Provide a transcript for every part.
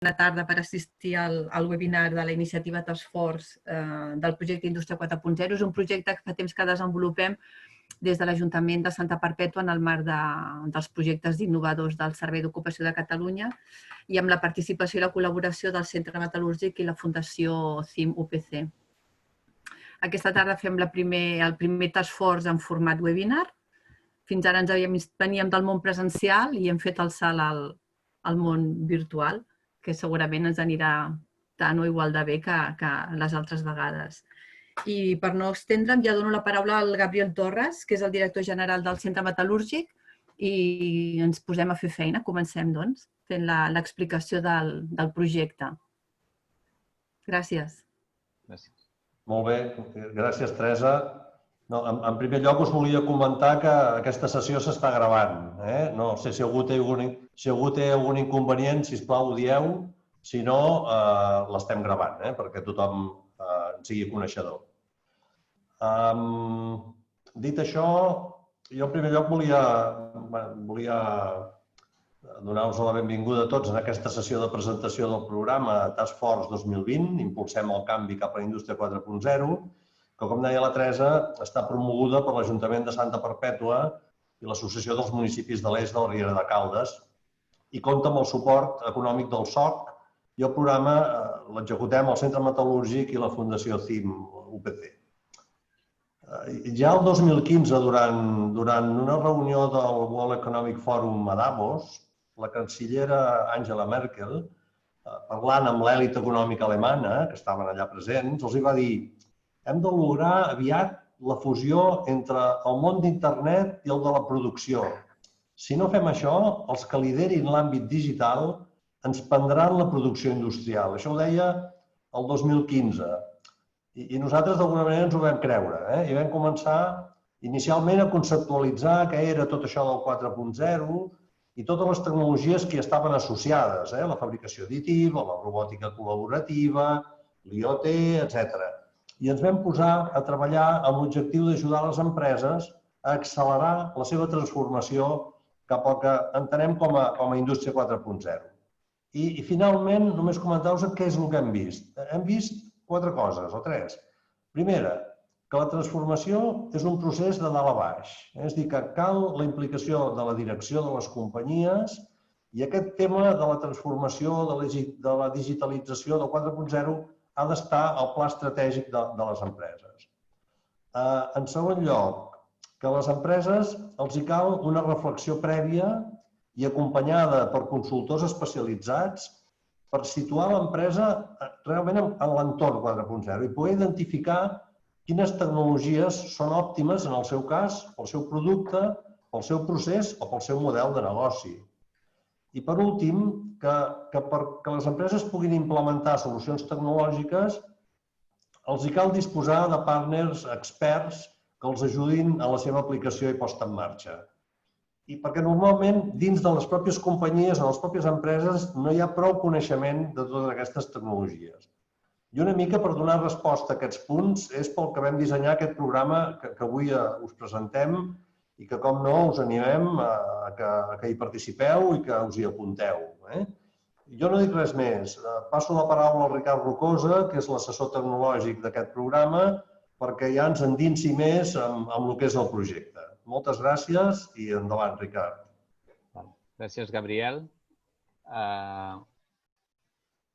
bona tarda per assistir al webinar de la iniciativa Task Force del projecte Indústria 4.0. És un projecte que fa temps que desenvolupem des de l'Ajuntament de Santa Perpètua en el marc dels projectes innovadors del Servei d'Ocupació de Catalunya i amb la participació i la col·laboració del Centre Metal·lúrgic i la Fundació CIM UPC. Aquesta tarda fem el primer Task Force en format webinar. Fins ara veníem del món presencial i hem fet el salt al món virtual, que segurament ens anirà tant o igual de bé que les altres vegades. I per no estendre'm, ja dono la paraula al Gabriel Torres, que és el director general del Centre Metal·lúrgic, i ens posem a fer feina. Comencem, doncs, fent l'explicació del projecte. Gràcies. Molt bé, gràcies, Teresa. En primer lloc, us volia comentar que aquesta sessió s'està gravant. No sé si algú té algun inconvenient, sisplau, ho dieu. Si no, l'estem gravant, perquè tothom en sigui coneixedor. Dit això, jo en primer lloc volia donar-vos la benvinguda a tots en aquesta sessió de presentació del programa Task Force 2020, Impulsem el canvi cap a la indústria 4.0, que, com deia la Teresa, està promoguda per l'Ajuntament de Santa Perpètua i l'Associació dels Municipis de l'Est de la Riera de Caldes i compta amb el suport econòmic del SOC i el programa l'executem al Centre Metal·lúrgic i la Fundació CIM UPC. Ja el 2015, durant una reunió del World Economic Forum a Davos, la cancellera Angela Merkel, parlant amb l'elit econòmica alemana, que estaven allà presents, els va dir: hem de lograr aviat la fusió entre el món d'internet i el de la producció. Si no fem això, els que liderin l'àmbit digital ens prendran la producció industrial. Això ho deia el 2015. I nosaltres, d'alguna manera, ens ho vam creure. I vam començar inicialment a conceptualitzar què era tot això del 4.0 i totes les tecnologies que hi estaven associades, la fabricació additiva, la robòtica col·laborativa, l'IoT, etc. I ens vam posar a treballar amb l'objectiu d'ajudar les empreses a accelerar la seva transformació cap al que entenem com a indústria 4.0. I finalment, només comentar-vos què és el que hem vist. Hem vist 4 coses, o 3. Primera, que la transformació és un procés de dalt a baix. És a dir, que cal la implicació de la direcció de les companyies i aquest tema de la transformació, de la digitalització del 4.0 ha d'estar al pla estratègic de les empreses. En segon lloc, que a les empreses els hi cal una reflexió prèvia i acompanyada per consultors especialitzats per situar l'empresa realment en l'entorn 4.0 i poder identificar quines tecnologies són òptimes, en el seu cas, pel seu producte, pel seu procés o pel seu model de negoci. I per últim, que perquè les empreses puguin implementar solucions tecnològiques els hi cal disposar de partners experts que els ajudin a la seva aplicació i posta en marxa. I perquè normalment dins de les pròpies companyies o les pròpies empreses no hi ha prou coneixement de totes aquestes tecnologies. I una mica per donar resposta a aquests punts és pel que vam dissenyar aquest programa que avui us presentem i que, com no, us animem a que hi participeu i que us hi apunteu. Jo no dic res més. Passo la paraula al Ricard Rocosa, que és l'assessor tecnològic d'aquest programa, perquè ja ens endinsi més amb el que és el projecte. Moltes gràcies i endavant, Ricard. Gràcies, Gabriel.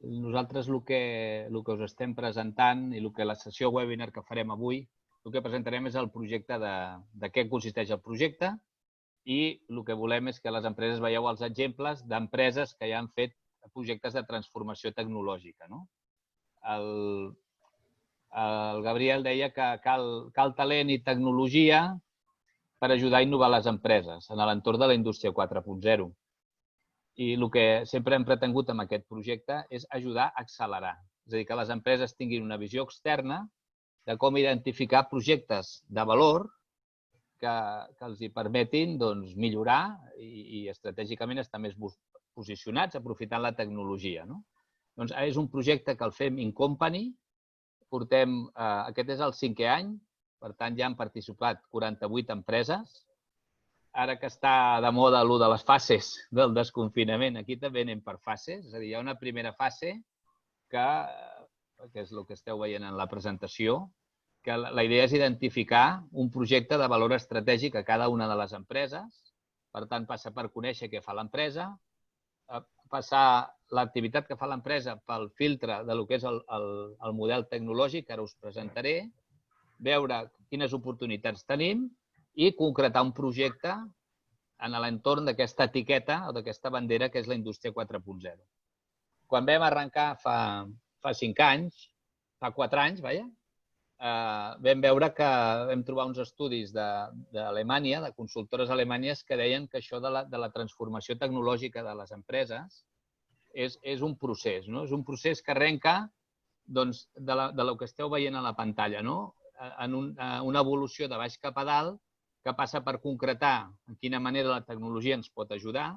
Nosaltres el que us estem presentant i la sessió webinar que farem avui, el que presentarem és el projecte de què consisteix el projecte i el que volem és que les empreses veieu els exemples d'empreses que ja han fet projectes de transformació tecnològica. El Gabriel deia que cal talent i tecnologia per ajudar a innovar les empreses en l'entorn de la indústria 4.0. I el que sempre hem pretengut amb aquest projecte és ajudar a accelerar. És a dir, que les empreses tinguin una visió externa de com identificar projectes de valor que els hi permetin millorar i estratègicament estar més posicionats aprofitant la tecnologia. És un projecte que el fem in company. Aquest és el 5è any, per tant ja han participat 48 empreses. ara que està de moda allò de les fases del desconfinament, aquí també anem per fases. És a dir, hi ha una primera fase que és el que esteu veient en la presentació, que la idea és identificar un projecte de valor estratègic a cada una de les empreses. Per tant, passa per conèixer què fa l'empresa, passar l'activitat que fa l'empresa pel filtre de lo que és el model tecnològic, que ara us presentaré, veure quines oportunitats tenim i concretar un projecte en l'entorn d'aquesta etiqueta o d'aquesta bandera que és la indústria 4.0. Quan vam arrencar fa 5 anys, fa 4 anys, vam veure que vam trobar uns estudis d'Alemanya, de consultores alemanyes, que deien que això de la transformació tecnològica de les empreses és un procés, no? És un procés que arrenca del que esteu veient a la pantalla, no? En una evolució de baix cap a dalt que passa per concretar en quina manera la tecnologia ens pot ajudar,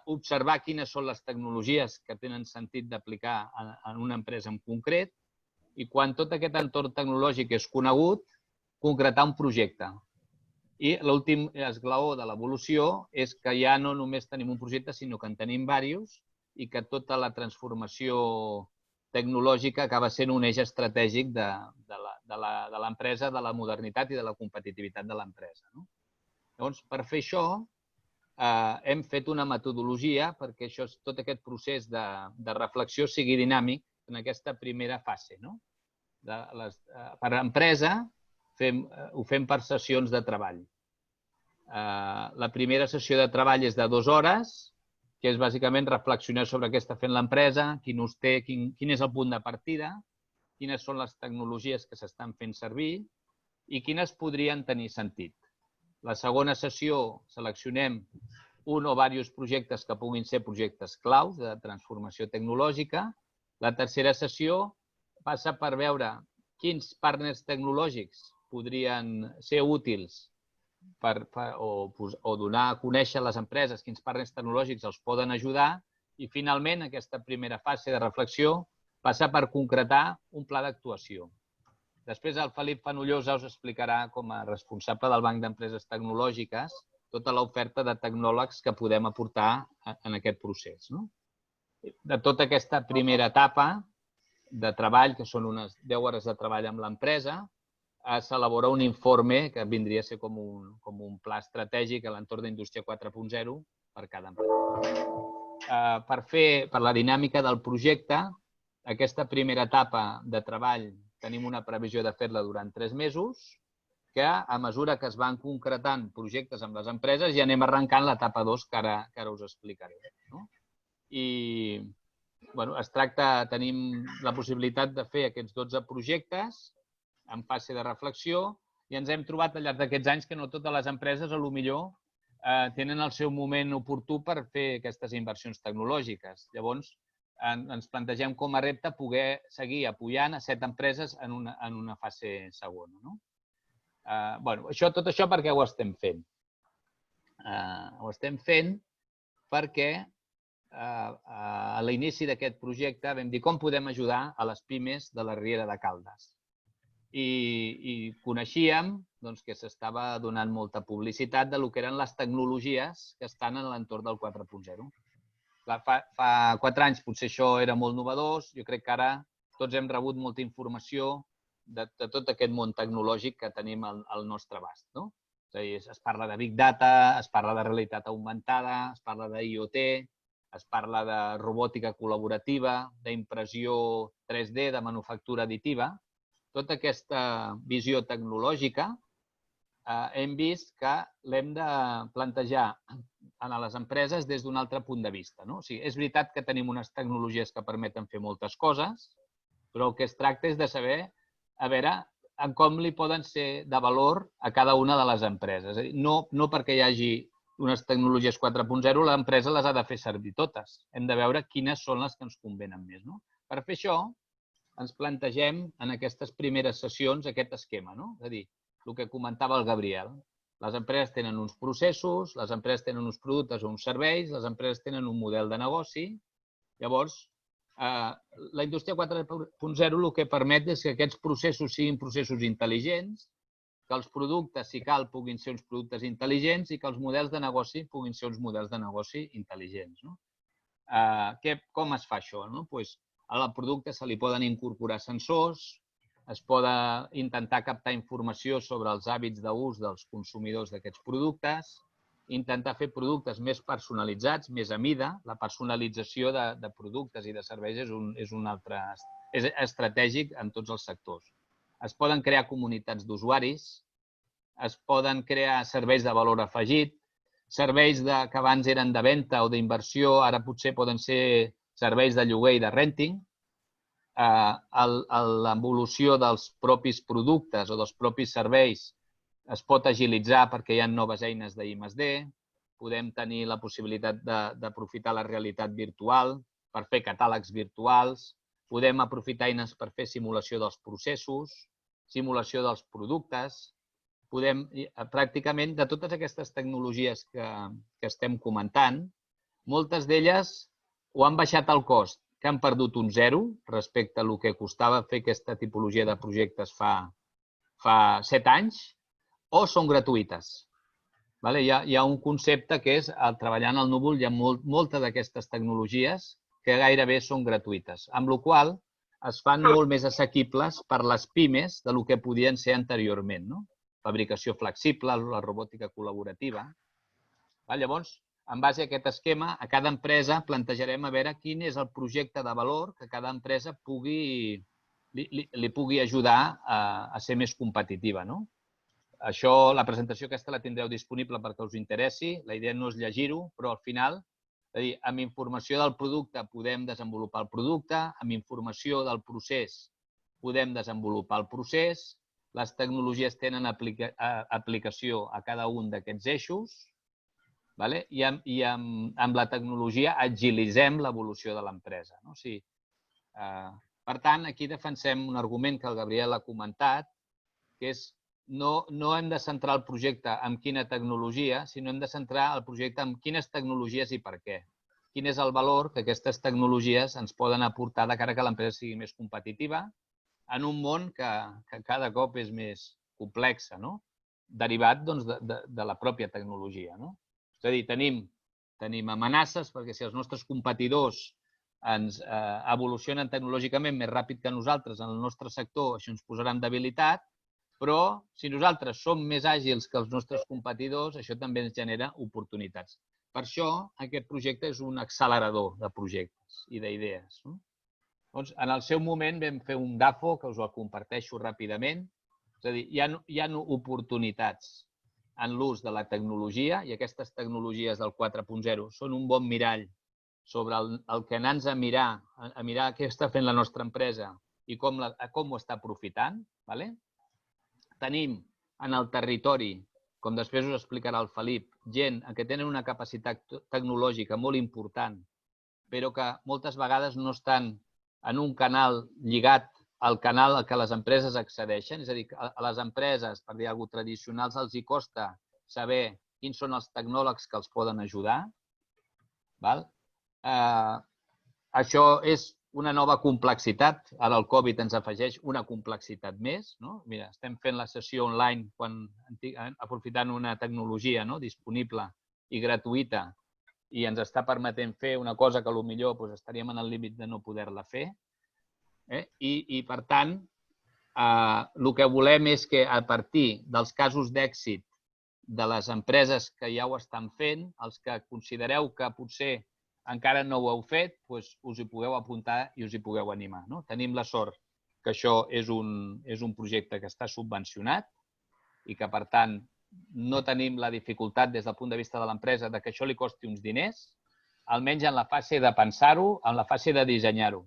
observar quines són les tecnologies que tenen sentit d'aplicar en una empresa en concret i quan tot aquest entorn tecnològic és conegut, concretar un projecte. I l'últim esglaó de l'evolució és que ja no només tenim un projecte, sinó que en tenim diversos i que tota la transformació tecnològica acaba sent un eix estratègic de l'empresa, de la modernitat i de la competitivitat de l'empresa. Llavors, per fer això, hem fet una metodologia perquè tot aquest procés de reflexió sigui dinàmic en aquesta primera fase. Per empresa ho fem per sessions de treball. La primera sessió de treball és de 2 hores, que és bàsicament reflexionar sobre què està fent l'empresa, quin ús té, quin és el punt de partida, quines són les tecnologies que s'estan fent servir i quines podrien tenir sentit. La segona sessió seleccionem un o diversos projectes que puguin ser projectes claus de transformació tecnològica. La tercera sessió passa per veure quins partners tecnològics podrien ser útils o donar a conèixer a les empreses quins partners tecnològics els poden ajudar i, finalment, aquesta primera fase de reflexió passa per concretar un pla d'actuació. Després el Felip Fenollosa us explicarà, com a responsable del Banc d'Empreses Tecnològiques, tota l'oferta de tecnòlegs que podem aportar en aquest procés. De tota aquesta primera etapa de treball, que són unes 10 hores de treball amb l'empresa, s'elabora un informe que vindria a ser com un pla estratègic a l'entorn d'Indústria 4.0 per cada empresa. Per la dinàmica del projecte, aquesta primera etapa de treball tenim una previsió de fer-la durant 3 mesos, que a mesura que es van concretant projectes amb les empreses ja anem arrencant l'etapa 2 que ara us explicaré. I es tracta, tenim la possibilitat de fer aquests 12 projectes en fase de reflexió i ens hem trobat al llarg d'aquests anys que no totes les empreses potser tenen el seu moment oportú per fer aquestes inversions tecnològiques. Llavors, ens plantegem com a repte poder seguir apoyant a 7 empreses en una fase segona. Tot això per què ho estem fent? Ho estem fent perquè a l'inici d'aquest projecte vam dir com podem ajudar a les pimes de la Riera de Caldes. I coneixíem que s'estava donant molta publicitat del que eren les tecnologies que estan en l'entorn del 4.0. Fa 4 anys potser això era molt novedós. Jo crec que ara tots hem rebut molta informació de tot aquest món tecnològic que tenim al nostre abast. És a dir, es parla de Big Data, es parla de realitat augmentada, es parla d'IoT, es parla de robòtica col·laborativa, d'impressió 3D, de manufactura additiva. Tota aquesta visió tecnològica hem vist que l'hem de plantejar a les empreses des d'un altre punt de vista. És veritat que tenim unes tecnologies que permeten fer moltes coses, però el que es tracta és de saber com li poden ser de valor a cada una de les empreses. No perquè hi hagi unes tecnologies 4.0, l'empresa les ha de fer servir totes. Hem de veure quines són les que ens convenen més. Per fer això, ens plantegem en aquestes primeres sessions aquest esquema. És a dir, el que comentava el Gabriel. Les empreses tenen uns processos, les empreses tenen uns productes o uns serveis, les empreses tenen un model de negoci. Llavors, la indústria 4.0 el que permet és que aquests processos siguin processos intel·ligents, que els productes, si cal, puguin ser uns productes intel·ligents i que els models de negoci puguin ser uns models de negoci intel·ligents. Com es fa això? Al producte se li poden incorporar sensors, es poden intentar captar informació sobre els hàbits d'ús dels consumidors d'aquests productes, intentar fer productes més personalitzats, més a mida. La personalització de productes i de serveis és un altre estratègic en tots els sectors. Es poden crear comunitats d'usuaris, es poden crear serveis de valor afegit, serveis que abans eren de venda o d'inversió, ara potser poden ser serveis de lloguer i de renting. L'evolució dels propis productes o dels propis serveis es pot agilitzar perquè hi ha noves eines d'I+D. Podem tenir la possibilitat d'aprofitar la realitat virtual per fer catàlegs virtuals. Podem aprofitar eines per fer simulació dels processos, simulació dels productes. Pràcticament, de totes aquestes tecnologies que estem comentant, moltes d'elles o han baixat el cost, que han perdut un zero respecte al que costava fer aquesta tipologia de projectes fa 7 anys, o són gratuïtes. Hi ha un concepte que és, al treballar en el núvol, hi ha moltes d'aquestes tecnologies que gairebé són gratuïtes, amb la qual cosa es fan molt més assequibles per les pimes del que podien ser anteriorment. Fabricació flexible, la robòtica col·laborativa. Llavors, en base a aquest esquema, a cada empresa plantejarem a veure quin és el projecte de valor que cada empresa li pugui ajudar a ser més competitiva. Això, la presentació aquesta la tindreu disponible perquè us interessi. La idea no és llegir-ho, però al final, és a dir, amb informació del producte podem desenvolupar el producte, amb informació del procés podem desenvolupar el procés, les tecnologies tenen aplicació a cada un d'aquests eixos i amb la tecnologia agilitzem l'evolució de l'empresa. Per tant, aquí defensem un argument que el Gabriel ha comentat, que és no hem de centrar el projecte en quina tecnologia, sinó hem de centrar el projecte en quines tecnologies i per què. Quin és el valor que aquestes tecnologies ens poden aportar de cara que l'empresa sigui més competitiva en un món que cada cop és més complex, derivat de la pròpia tecnologia. És a dir, tenim amenaces perquè si els nostres competidors ens evolucionen tecnològicament més ràpid que nosaltres en el nostre sector, això ens posarà en debilitat, però si nosaltres som més àgils que els nostres competidors, això també ens genera oportunitats. Per això, aquest projecte és un accelerador de projectes i d'idees. En el seu moment vam fer un DAFO, que us el comparteixo ràpidament. És a dir, hi ha oportunitats en l'ús de la tecnologia i aquestes tecnologies del 4.0 són un bon mirall sobre el que anar-nos a mirar què està fent la nostra empresa i com ho està aprofitant. Tenim en el territori, com després us explicarà el Felip, gent que tenen una capacitat tecnològica molt important, però que moltes vegades no estan en un canal lligat al canal al que les empreses accedeixen. És a dir, a les empreses, per dir alguna cosa, tradicionals els hi costa saber quins són els tecnòlegs que els poden ajudar. Això és una nova complexitat. Ara el Covid ens afegeix una complexitat més. Mira, estem fent la sessió online aprofitant una tecnologia disponible i gratuïta i ens està permetent fer una cosa que potser estaríem en el límit de no poder-la fer. I, per tant, el que volem és que a partir dels casos d'èxit de les empreses que ja ho estan fent, els que considereu que potser encara no ho heu fet, us hi pugueu apuntar i us hi pugueu animar. Tenim la sort que això és un projecte que està subvencionat i que, per tant, no tenim la dificultat des del punt de vista de l'empresa que això li costi uns diners, almenys en la fase de pensar-ho, en la fase de dissenyar-ho.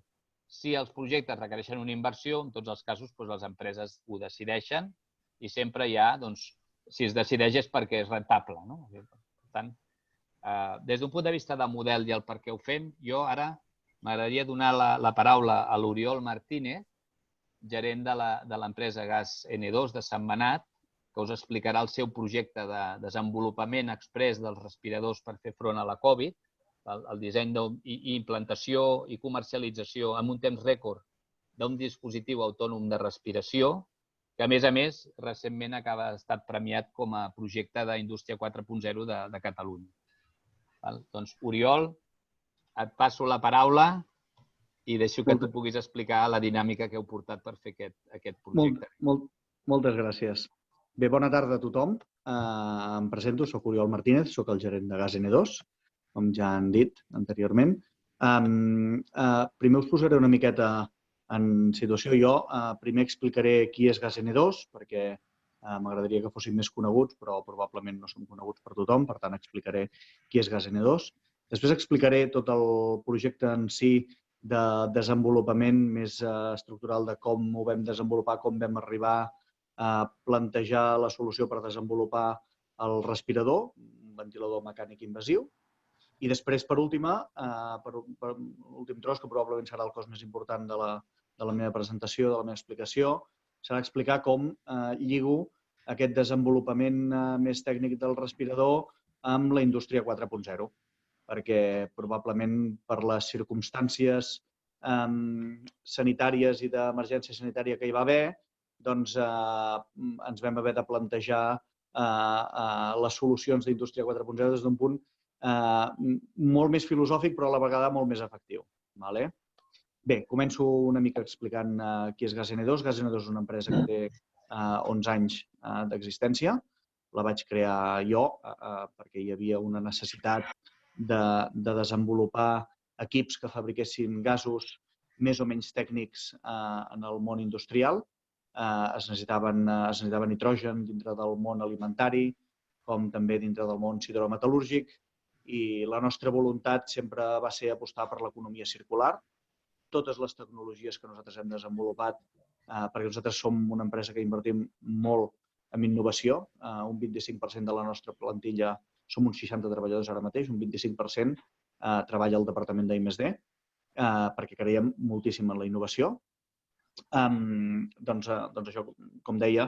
Si els projectes requereixen una inversió, en tots els casos les empreses ho decideixen i sempre hi ha, si es decideix és perquè és rentable. Per tant, des d'un punt de vista de model i el per què ho fem, jo ara m'agradaria donar la paraula a l'Oriol Martínez, gerent de l'empresa Gas N2 de Sentmenat, que us explicarà el seu projecte de desenvolupament exprés dels respiradors per fer front a la Covid, el disseny i implantació i comercialització en un temps rècord d'un dispositiu autònom de respiració que a més, recentment ha estat premiat com a projecte d'Indústria 4.0 de Catalunya. Doncs, Oriol, et passo la paraula i deixo que tu puguis explicar la dinàmica que heu portat per fer aquest projecte. Moltes gràcies. Bé, bona tarda a tothom. Em presento, soc Oriol Martínez, soc el gerent de Gas N2, com ja han dit anteriorment. Primer us posaré una miqueta en situació. Jo primer explicaré qui és Gas N2, perquè m'agradaria que fossin més coneguts, però probablement no som coneguts per tothom, per tant explicaré qui és Gas N2. Després explicaré tot el projecte en si de desenvolupament més estructural de com ho vam desenvolupar, com vam arribar a plantejar la solució per desenvolupar el respirador, un ventilador mecànic invasiu. I després, per últim tros, que probablement serà el cos més important de la meva presentació, de la meva explicació, serà explicar com lligo aquest desenvolupament més tècnic del respirador amb la indústria 4.0, perquè probablement per les circumstàncies sanitàries i d'emergència sanitària que hi va haver, doncs ens vam haver de plantejar les solucions d'indústria 4.0 des d'un punt molt més filosòfic, però a la vegada molt més efectiu. Bé, començo una mica explicant qui és Gas N2. Gas N2 és una empresa que té 11 anys d'existència. La vaig crear jo perquè hi havia una necessitat de desenvolupar equips que fabriquessin gasos més o menys tècnics en el món industrial. Es necessitava nitrogen dintre del món alimentari, com també dintre del món siderometal·lúrgic, i la nostra voluntat sempre va ser apostar per l'economia circular. Totes les tecnologies que nosaltres hem desenvolupat, perquè nosaltres som una empresa que invertim molt en innovació, un 25% de la nostra plantilla, som uns 60 treballadors ara mateix, un 25% treballa al departament d'I+D, perquè creiem moltíssim en la innovació. Doncs això, com deia,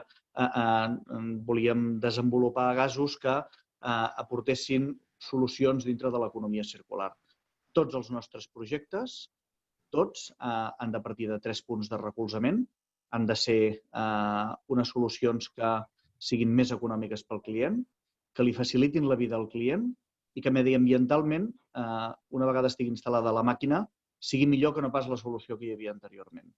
volíem desenvolupar gasos que aportessin solucions dintre de l'economia circular. Tots els nostres projectes, tots, han de partir de 3 punts de recolzament. Han de ser unes solucions que siguin més econòmiques pel client, que li facilitin la vida al client i que mediambientalment, una vegada estigui instal·lada la màquina, sigui millor que no pas la solució que hi havia anteriorment.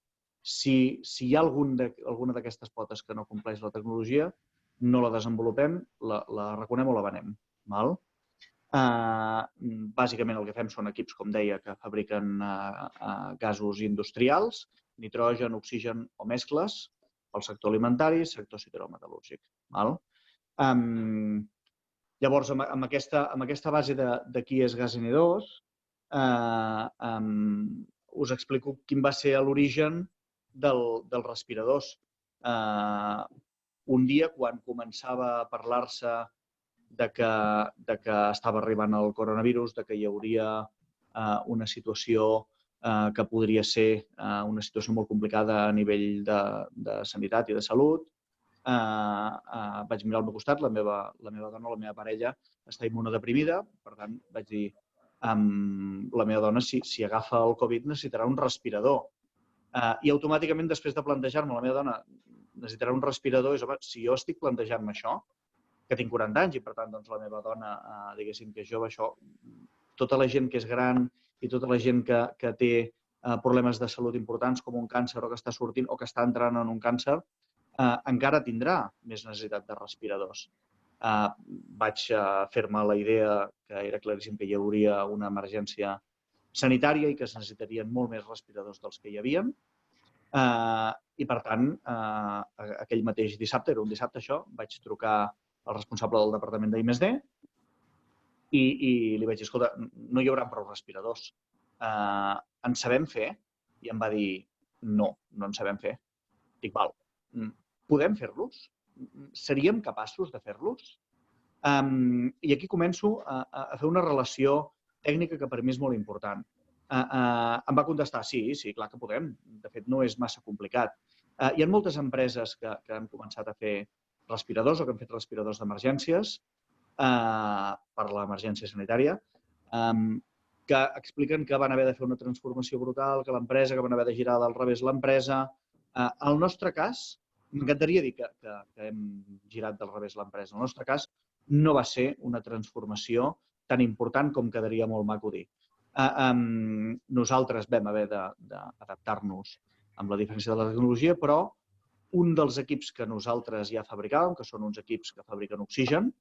Si hi ha alguna d'aquestes potes que no compleix la tecnologia, no la desenvolupem, la reconem o la venem. Bàsicament el que fem són equips, com deia, que fabriquen gasos industrials, nitrogen, oxigen o mescles, pel sector alimentari i sector siderometal·lúrgic. Llavors, amb aquesta base de qui és Gas N2, us explico quin va ser l'origen dels respiradors. Un dia, quan començava a parlar-se de que estava arribant el coronavirus, de que hi hauria una situació que podria ser una situació molt complicada a nivell de sanitat i de salut, vaig mirar al meu costat, la meva dona, la meva parella, està immunodeprimida, per tant, vaig dir, la meva dona, si agafa el Covid, necessitarà un respirador. I automàticament, després de plantejar-me, la meva dona necessitarà un respirador, és, home, si jo estic plantejant-me això, que tinc 40 anys i, per tant, la meva dona, diguéssim que és jove, això, tota la gent que és gran i tota la gent que té problemes de salut importants, com un càncer o que està sortint o que està entrant en un càncer, encara tindrà més necessitat de respiradors. Vaig fer-me la idea que era claríssim que hi hauria una emergència sanitària i que es necessitarien molt més respiradors dels que hi havia. I, per tant, aquell mateix dissabte, era un dissabte això, vaig trucar al responsable del departament d'I+D i li vaig dir, escolta, no hi haurà prou respiradors. En sabem fer? I em va dir, no, no en sabem fer. Dic, val, podem fer-los? Seríem capaços de fer-los? I aquí començo a fer una relació tècnica que per mi és molt important. Em va contestar, sí, clar que podem. De fet, no és massa complicat. Hi ha moltes empreses que han començat a fer respiradors o que han fet respiradors d'emergències per l'emergència sanitària, que expliquen que van haver de fer una transformació brutal, que l'empresa, que van haver de girar del revés l'empresa. El nostre cas M'encantaria dir que hem girat del revés l'empresa. En el nostre cas, no va ser una transformació tan important com quedaria molt maco dir. Nosaltres vam haver d'adaptar-nos amb la diferència de la tecnologia, però un dels equips que nosaltres ja fabricàvem, que són uns equips que fabriquen oxigen,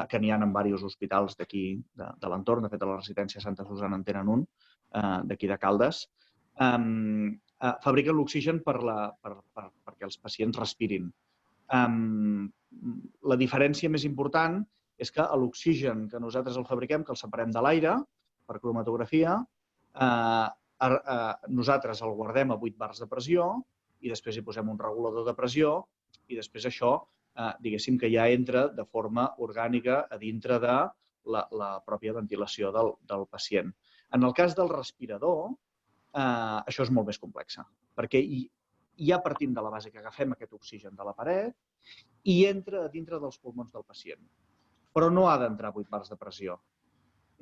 que n'hi ha en diversos hospitals d'aquí, de l'entorn, de fet a la residència Santa Susana en tenen un, d'aquí de Caldes, fabriquen l'oxigen perquè els pacients respirin. La diferència més important és que l'oxigen que nosaltres el fabriquem, que el separem de l'aire per cromatografia, nosaltres el guardem a 8 bars de pressió i després hi posem un regulador de pressió i després això, diguéssim que ja entra de forma orgànica a dintre de la pròpia ventilació del pacient. En el cas del respirador, això és molt més complex, perquè ja partim de la base que agafem aquest oxigen de la paret i entra a dintre dels pulmons del pacient. Però no ha d'entrar a 8 bars de pressió,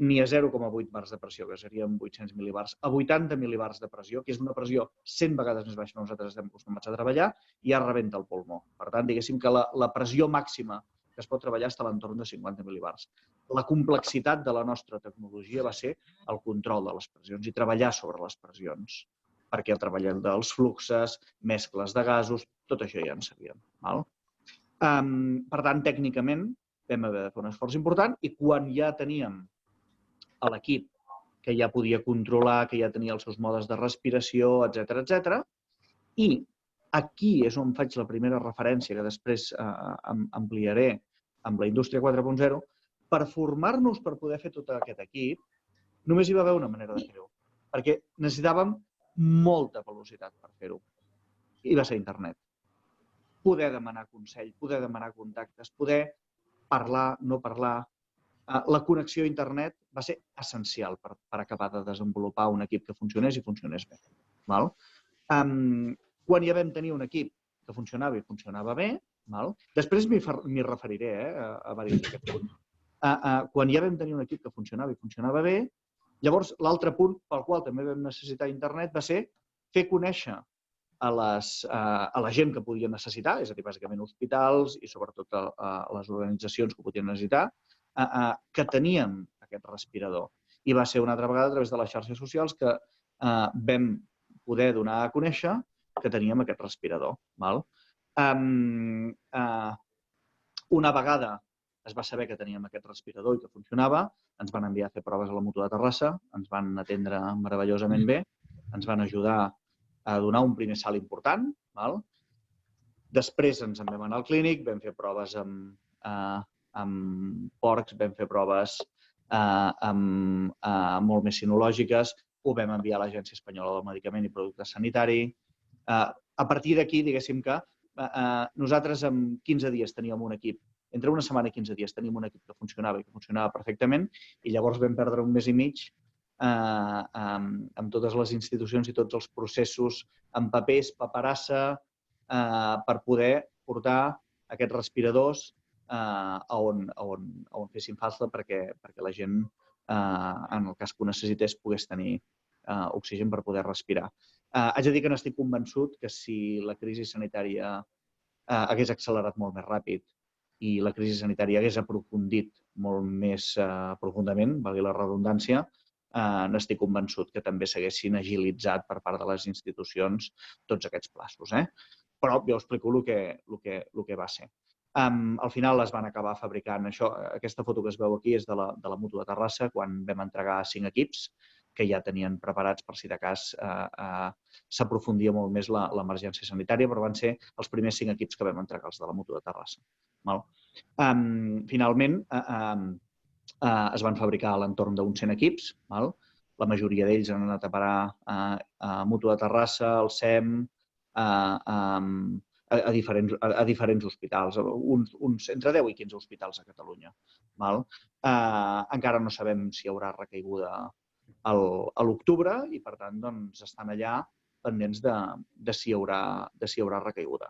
ni a 0,8 bars de pressió, que serien 800 mil·libars, a 80 mil·libars de pressió, que és una pressió 100 vegades més baixa que nosaltres estem acostumats a treballar, i ja rebenta el pulmó. Per tant, diguéssim que la pressió màxima que es pot treballar està a l'entorn de 50 mil·libars. La complexitat de la nostra tecnologia va ser el control de les pressions i treballar sobre les pressions, perquè el treball dels fluxes, mescles de gasos, tot això ja en sabíem. Per tant, tècnicament, vam haver de fer un esforç important i quan ja teníem l'equip que ja podia controlar, que ja tenia els seus modes de respiració, etc. I aquí és on faig la primera referència, que després ampliaré amb la indústria 4.0, per formar-nos per poder fer tot aquest equip, només hi va haver una manera de fer-ho, perquè necessitàvem molta velocitat per fer-ho. I va ser internet. Poder demanar consell, poder demanar contactes, poder parlar, no parlar. La connexió a internet va ser essencial per acabar de desenvolupar un equip que funcionés i funcionés bé. Quan ja vam tenir un equip que funcionava i funcionava bé, després m'hi referiré a diversos d'aquests punts. Quan ja vam tenir un equip que funcionava i funcionava bé, llavors l'altre punt pel qual també vam necessitar internet va ser fer conèixer a la gent que podia necessitar, és a dir, bàsicament hospitals i sobretot a les organitzacions que ho podien necessitar, que tenien aquest respirador. I va ser una altra vegada a través de les xarxes socials que vam poder donar a conèixer que teníem aquest respirador. Una vegada es va saber que teníem aquest respirador i que funcionava, ens van enviar a fer proves a la Mútua de Terrassa, ens van atendre meravellosament bé, ens van ajudar a donar un primer salt important. Després ens en vam anar al clínic, vam fer proves amb porcs, vam fer proves molt més sinològiques, ho vam enviar a l'Agència Espanyola del Medicament i Producte Sanitari. A partir d'aquí, diguéssim que nosaltres en 15 dies teníem un equip, entre una setmana i 15 dies teníem un equip que funcionava perfectament i llavors vam perdre un mes i mig amb totes les institucions i tots els processos, amb papers, paperassa, per poder portar aquests respiradors a on fessin falta perquè la gent, en el cas que ho necessités, pogués tenir oxigen per poder respirar. Haig de dir que n'estic convençut que si la crisi sanitària hagués accelerat molt més ràpid i la crisi sanitària hagués aprofundit molt més profundament, valgui la redundància, n'estic convençut que també s'haguessin agilitzat per part de les institucions tots aquests plaços. Però jo explico el que va ser. Al final es van acabar fabricant això. Aquesta foto que es veu aquí és de la Mútua de Terrassa, quan vam entregar 5 equips que ja tenien preparats per si de cas s'aprofundia molt més l'emergència sanitària, però van ser els primers 5 equips que vam entregar, els de la Mútua de Terrassa. Finalment, es van fabricar a l'entorn d'uns 100 equips. La majoria d'ells han anat a parar a Mútua de Terrassa, al SEM, a diferents hospitals, entre 10 i 15 hospitals a Catalunya. Encara no sabem si hi haurà recaiguda a l'octubre i, per tant, estan allà pendents de si hi haurà recaiguda.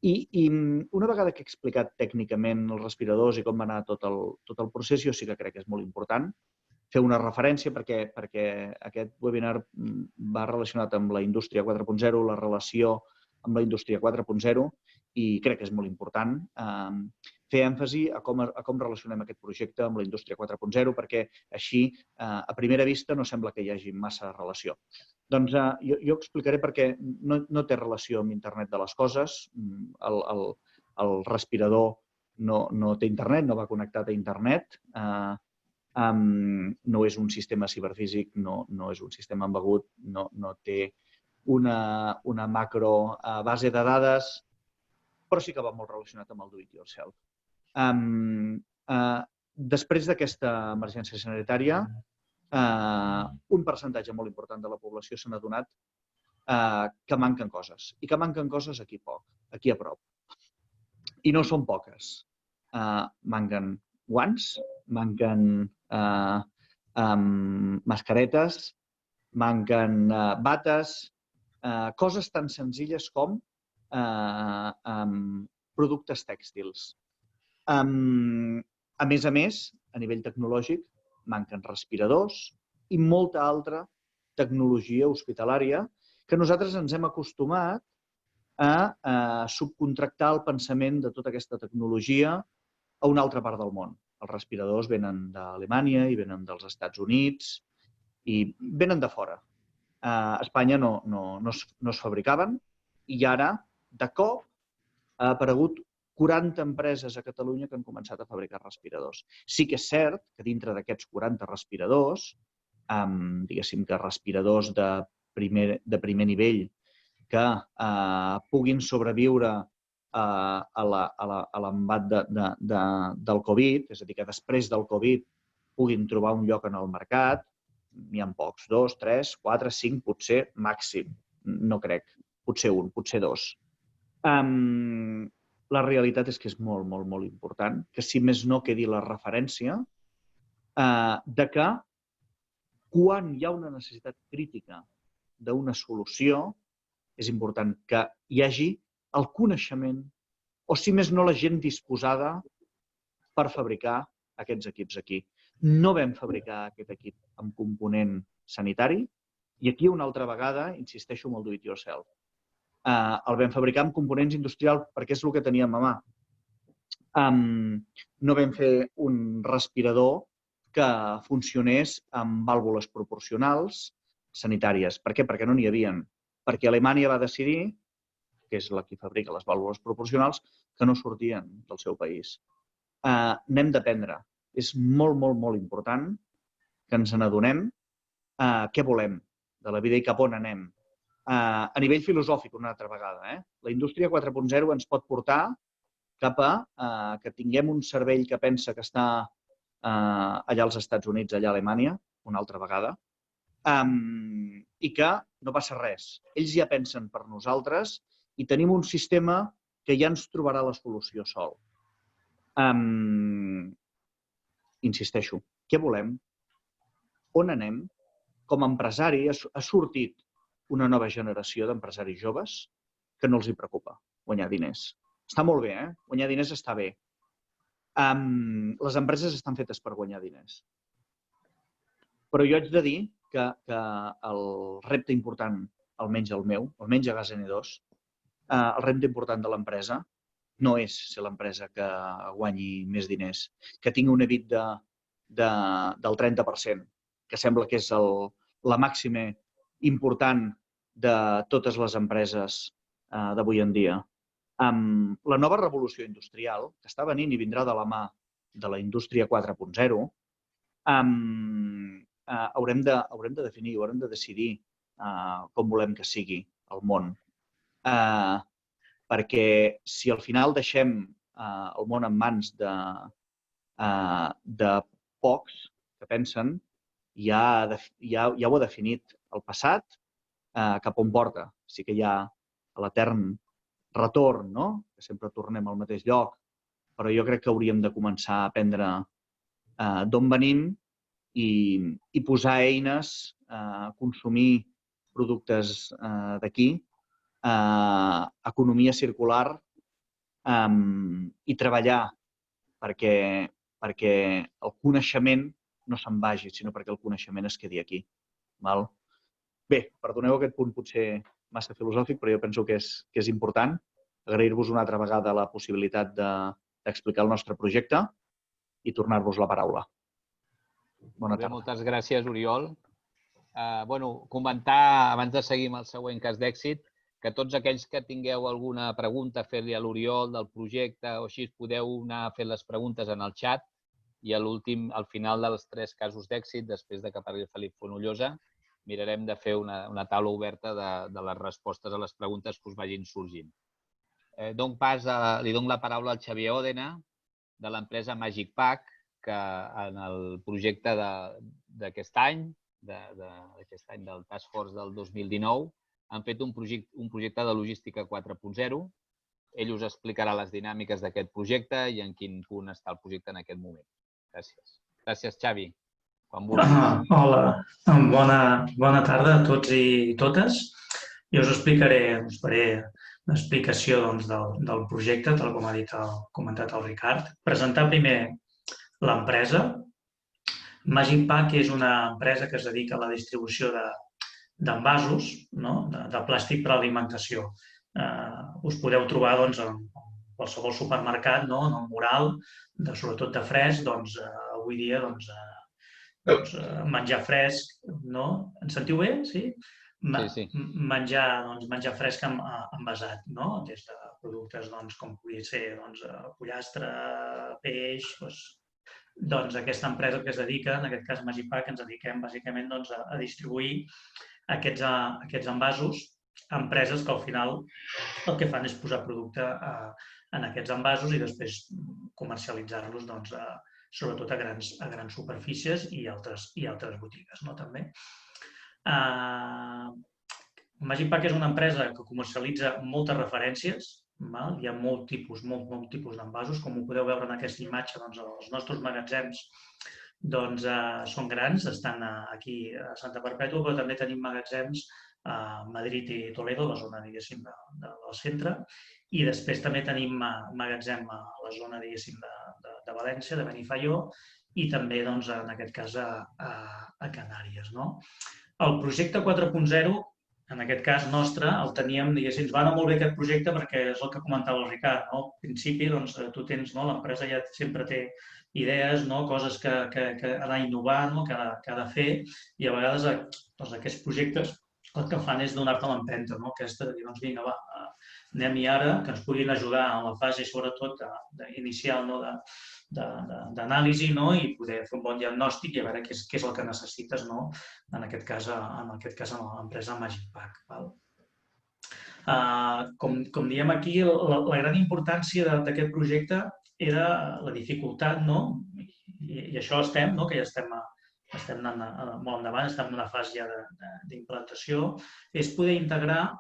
I una vegada que he explicat tècnicament els respiradors i com va anar tot el procés, jo sí que crec que és molt important fer una referència perquè aquest webinar va relacionat amb la indústria 4.0, la relació amb la indústria 4.0 i crec que és molt important fer èmfasi a com relacionem aquest projecte amb la indústria 4.0 perquè així, a primera vista, no sembla que hi hagi massa relació. Doncs jo explicaré per què no té relació amb internet de les coses. El respirador no té internet, no va connectat a internet. No és un sistema ciberfísic, no és un sistema embegut, no té una macro base de dades, però sí que va molt relacionat amb el do-it-yourself. Després d'aquesta emergència sanitària, un percentatge molt important de la població s'ha adonat que manquen coses. I que manquen coses aquí a prop. I no són poques. Manquen guants, manquen mascaretes, manquen bates, coses tan senzilles com productes tèxtils. A més, a nivell tecnològic, manquen respiradors i molta altra tecnologia hospitalària que nosaltres ens hem acostumat a subcontractar el pensament de tota aquesta tecnologia a una altra part del món. Els respiradors venen d'Alemanya i venen dels Estats Units i venen de fora. A Espanya no es fabricaven i ara, de cop, ha aparegut 40 empreses a Catalunya que han començat a fabricar respiradors. Sí que és cert que dintre d'aquests 40 respiradors, diguéssim que respiradors de primer nivell que puguin sobreviure a l'embat del Covid, és a dir, que després del Covid puguin trobar un lloc en el mercat, n'hi ha pocs, 2, 3, 4, 5, potser màxim. No crec. Potser un, potser dos. La realitat és que és molt, molt, molt important, que si més no quedi la referència de que quan hi ha una necessitat crítica d'una solució, és important que hi hagi el coneixement o, si més no, la gent disposada per fabricar aquests equips aquí. No vam fabricar aquest equip amb component sanitari i aquí una altra vegada insisteixo en el do-it-yourself. El vam fabricar amb components industrials perquè és el que teníem a mà. No vam fer un respirador que funcionés amb vàlvules proporcionals sanitàries. Per què? Perquè no n'hi havien. Perquè Alemanya va decidir, que és la que fabrica les vàlvules proporcionals, que no sortien del seu país. N'hem d'aprendre. És molt, molt, molt important que ens n'adonem què volem de la vida i cap on anem. A nivell filosòfic, una altra vegada. La indústria 4.0 ens pot portar cap a que tinguem un cervell que pensa que està allà als Estats Units, allà a Alemanya, una altra vegada, i que no passa res. Ells ja pensen per nosaltres i tenim un sistema que ja ens trobarà la solució sol. Insisteixo, què volem? On anem? Com a empresari ha sortit una nova generació d'empresaris joves que no els hi preocupa guanyar diners. Està molt bé, guanyar diners està bé. Les empreses estan fetes per guanyar diners. Però jo haig de dir que el repte important, almenys el meu, almenys a GasN2, el repte important de l'empresa no és ser l'empresa que guanyi més diners, que tingui un EBIT del 30%, que sembla que és la màxima important de totes les empreses d'avui en dia. La nova revolució industrial, que està venint i vindrà de la mà de la indústria 4.0, haurem de definir, haurem de decidir com volem que sigui el món. Perquè si al final deixem el món en mans de pocs que pensen, ja ho ha definit el passat, cap on porta. Sí que hi ha l'etern retorn, que sempre tornem al mateix lloc, però jo crec que hauríem de començar a aprendre d'on venim i posar eines, consumir productes d'aquí, economia circular i treballar perquè el coneixement no se'n vagi, sinó perquè el coneixement es quedi aquí. Bé, perdoneu aquest punt potser massa filosòfic, però jo penso que és important. Agrair-vos una altra vegada la possibilitat d'explicar el nostre projecte i tornar-vos la paraula. Bona tarda. Moltes gràcies, Oriol. Comentar, abans de seguir amb el següent cas d'èxit, que tots aquells que tingueu alguna pregunta a fer-li a l'Oriol del projecte o així, podeu anar fent les preguntes en el xat i al final dels 3 casos d'èxit, després de que parli el Felip Fonollosa, mirarem de fer una taula oberta de les respostes a les preguntes que us vagin sorgint. Li dono la paraula al Xavier Òdena, de l'empresa Magic Pack, que en el projecte d'aquest any, del Task Force del 2019, han fet un projecte de logística 4.0. Ell us explicarà les dinàmiques d'aquest projecte i en quin punt està el projecte en aquest moment. Gràcies. Gràcies, Xavi. Hola, bona tarda a tots i totes. Jo us explicaré, us faré l'explicació del projecte, tal com ha comentat el Ricard. Presentar primer l'empresa. Magic Pack és una empresa que es dedica a la distribució d'envasos de plàstic per a l'alimentació. Us podeu trobar en qualsevol supermercat, en el mural, sobretot de fresc, avui dia menjar fresc, no? Ens sentiu bé? Sí? Sí. Menjar fresc envasat, des de productes com podria ser pollastre, peix. Aquesta empresa que es dedica, en aquest cas Magic Pack, ens dediquem bàsicament a distribuir aquests envasos a empreses que al final el que fan és posar producte en aquests envasos i després comercialitzar-los sobretot a grans superfícies i altres botigues també. Magic Pack és una empresa que comercialitza moltes referències. Hi ha molt tipus d'envasos. Com ho podeu veure en aquesta imatge, els nostres magatzems són grans, estan aquí a Santa Perpètua, però també tenim magatzems a Madrid i Toledo, la zona, diguéssim, del centre, i després també tenim magatzem a la zona, diguéssim, de València, de Benifaió, i també, en aquest cas, a Canàries. El projecte 4.0, en aquest cas nostre, el teníem, diguéssim, va anar molt bé aquest projecte perquè és el que comentava el Ricard. Al principi, tu tens, l'empresa ja sempre té idees, coses que ha d'innovar, que ha de fer, i a vegades aquests projectes el que fan és donar-te l'empenta, aquesta de dir, vinga, va, anem-hi ara, que ens puguin ajudar en la fase, sobretot, inicial d'anàlisi i poder fer un bon diagnòstic i a veure què és el que necessites, en aquest cas, en l'empresa Magic Pack. Com diem aquí, la gran importància d'aquest projecte era la dificultat, i això estem, que ja estem anant molt endavant, estem en una fase ja d'implantació, és poder integrar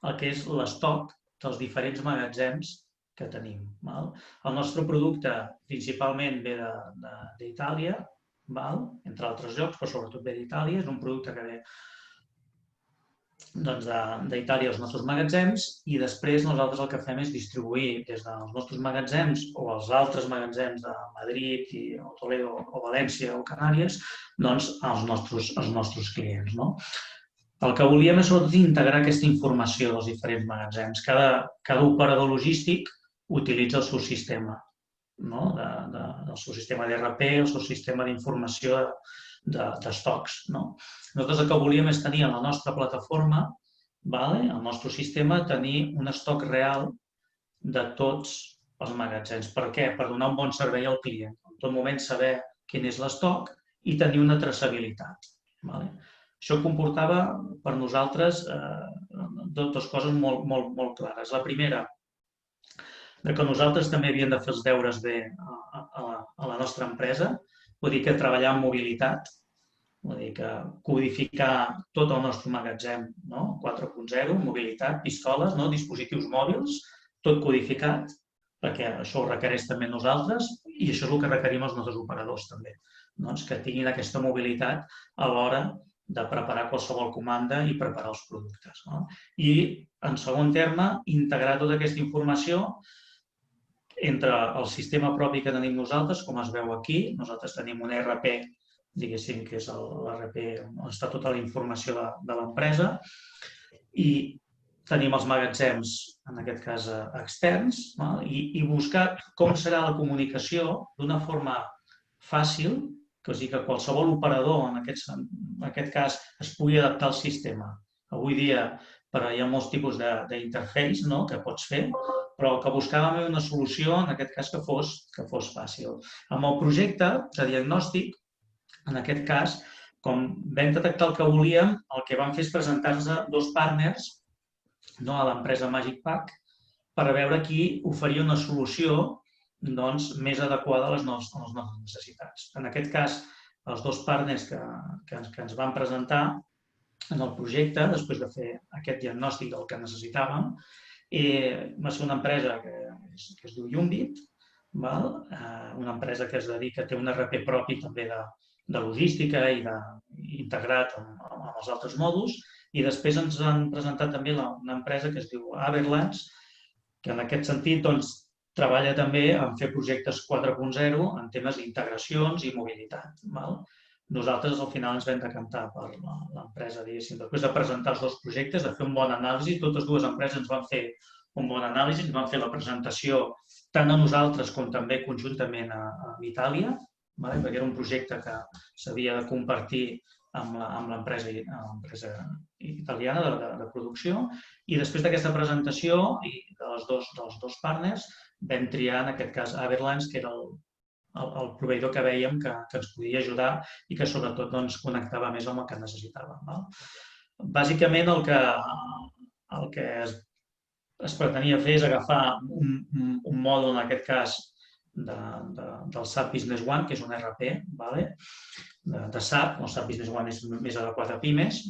el que és l'estoc dels diferents magatzems que tenim. El nostre producte principalment ve d'Itàlia, entre altres llocs, però sobretot ve d'Itàlia. És un producte que ve d'Itàlia als nostres magatzems i després nosaltres el que fem és distribuir des dels nostres magatzems o els altres magatzems de Madrid, o Toledo, o València o Canàries als nostres clients. El que volíem és sobretot integrar aquesta informació dels diferents magatzems. Cada operador logístic utilitza el seu sistema, el seu sistema d'ERP, el seu sistema d'informació d'estocs. Nosaltres el que volíem és tenir a la nostra plataforma, al nostre sistema, tenir un estoc real de tots els magatzems. Per què? Per donar un bon servei al client. En tot moment saber quin és l'estoc i tenir una traçabilitat. Això comportava per nosaltres dues coses molt clares. La primera, que nosaltres també havíem de fer els deures bé a la nostra empresa, vull dir que treballar en mobilitat, vull dir que codificar tot el nostre magatzem 4.0, mobilitat, pistoles, dispositius mòbils, tot codificat, perquè això ho requereix també nosaltres i això és el que requerim els nostres operadors també, que tinguin aquesta mobilitat a l'hora de preparar qualsevol comanda i preparar els productes. I, en segon terme, integrar tota aquesta informació entre el sistema propi que tenim nosaltres, com es veu aquí. Nosaltres tenim un ERP diguéssim, que és l'ERP, on està tota la informació de l'empresa, i tenim els magatzems, en aquest cas externs, i buscar com serà la comunicació d'una forma fàcil, que sigui que qualsevol operador, en aquest cas, es pugui adaptar al sistema. Avui dia hi ha molts tipus d'interface que pots fer, però que buscàvem una solució, en aquest cas, que fos fàcil. Amb el projecte de diagnòstic, en aquest cas, com vam detectar el que volíem, el que vam fer és presentar-nos a 2 partners a l'empresa MagicPack per veure qui oferia una solució més adequada a les nostres necessitats. En aquest cas, els 2 partners que ens van presentar en el projecte, després de fer aquest diagnòstic del que necessitàvem, va ser una empresa que es diu Yumbit, una empresa que es dedica, té un ERP propi també de logística i integrat amb els altres mòduls, i després ens han presentat també una empresa que es diu Averlands, que en aquest sentit treballa també en fer projectes 4.0 en temes d'integracions i mobilitat. Nosaltres al final ens vam decantar per l'empresa, diguéssim, després de presentar els 2 projectes, de fer un bon anàlisi, totes 2 empreses ens van fer un bon anàlisi, ens van fer la presentació tant a nosaltres com també conjuntament a Itàlia, perquè era un projecte que s'havia de compartir amb l'empresa italiana de producció, i després d'aquesta presentació i dels dos partners vam triar, en aquest cas, Averlands, que era el proveïdor que vèiem que ens podia ajudar i que sobretot connectava més amb el que necessitàvem. Bàsicament el que es pretenia fer és agafar un mòdul, en aquest cas, del SAP Business One, que és un ERP de SAP, el SAP Business One és més adequat a pimes,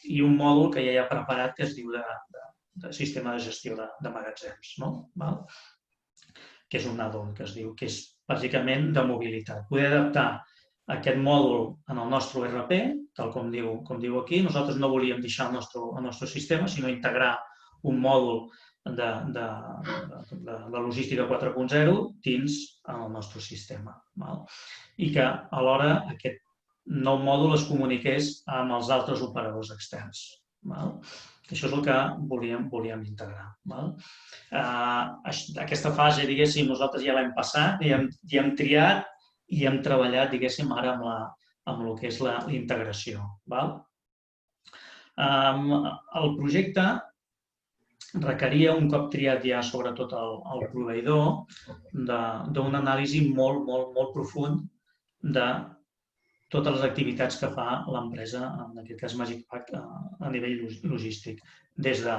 i un mòdul que ja hi ha preparat que es diu de sistema de gestió de magatzems, que és un add-on, que es diu, que és bàsicament de mobilitat. Poder adaptar aquest mòdul en el nostre ERP, tal com diu aquí. Nosaltres no volíem deixar el nostre sistema, sinó integrar un mòdul de logística 4.0 dins el nostre sistema. I que alhora aquest nou mòdul es comuniqués amb els altres operadors externs. Això és el que volíem integrar. Aquesta fase, diguéssim, nosaltres ja l'hem passat, ja hem triat i hem treballat, diguéssim, ara amb el que és la integració. El projecte requeria, un cop triat ja sobretot el proveïdor, d'una anàlisi molt profund de totes les activitats que fa l'empresa, en aquest cas MagicPack, a nivell logístic. Des de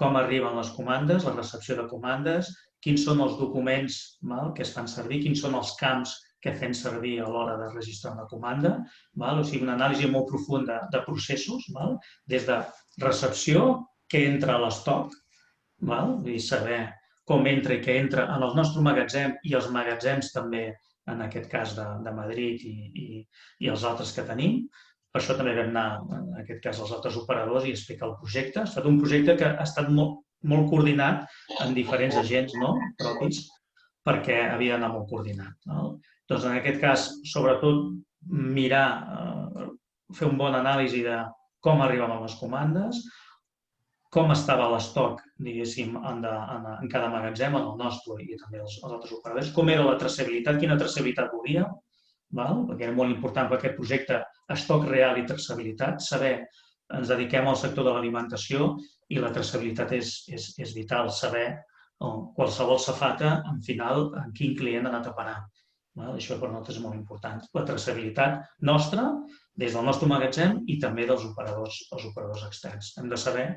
com arriben les comandes, la recepció de comandes, quins són els documents que es fan servir, quins són els camps que fem servir a l'hora de registrar una comanda. O sigui, una anàlisi molt profunda de processos, des de recepció, què entra a l'estoc, i saber com entra i què entra en el nostre magatzem i els magatzems també, en aquest cas de Madrid i els altres que tenim. Per això també vam anar, en aquest cas, als altres operadors i explicar el projecte. Ha estat un projecte que ha estat molt coordinat amb diferents agents propis perquè havia d'anar molt coordinat. Doncs, en aquest cas, sobretot, fer un bon anàlisi de com arribaven les comandes, com estava l'estoc, diguéssim, en cada magatzem, en el nostre i també els altres operadors, com era la traçabilitat, quina traçabilitat volíem, perquè era molt important per aquest projecte, estoc real i traçabilitat, saber, ens dediquem al sector de l'alimentació i la traçabilitat és vital, saber qualsevol safata, en final, en quin client ha anat a parar. Això per nosaltres és molt important. La traçabilitat nostra, des del nostre magatzem i també dels operadors externs. Hem de saber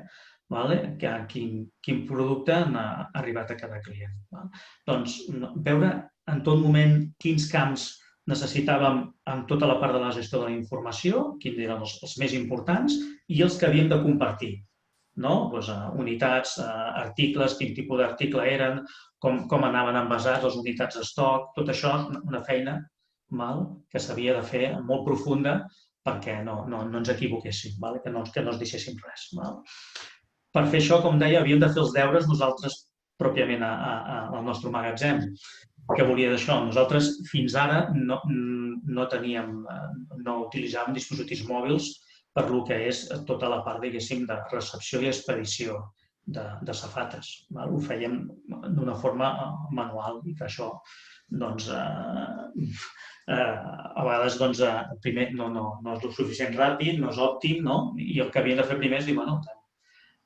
quin producte ha arribat a cada client. Doncs, veure en tot moment quins camps necessitàvem en tota la part de la gestió de la informació, quins eren els més importants i els que havíem de compartir. Unitats, articles, quin tipus d'article eren, com anaven envasats, les unitats d'estoc, tot això, una feina que s'havia de fer molt profunda perquè no ens equivoquéssim, que no ens deixéssim res. Per fer això, com deia, havíem de fer els deures nosaltres pròpiament al nostre magatzem. què volia d'això? Nosaltres fins ara no utilitzàvem dispositius mòbils per lo que és tota la part, diguéssim, de recepció i expedició de safates. Ho fèiem d'una forma manual i que això, doncs, a vegades, primer, no és el suficient ràpid, no és òptim, i el que havíem de fer primer és dir,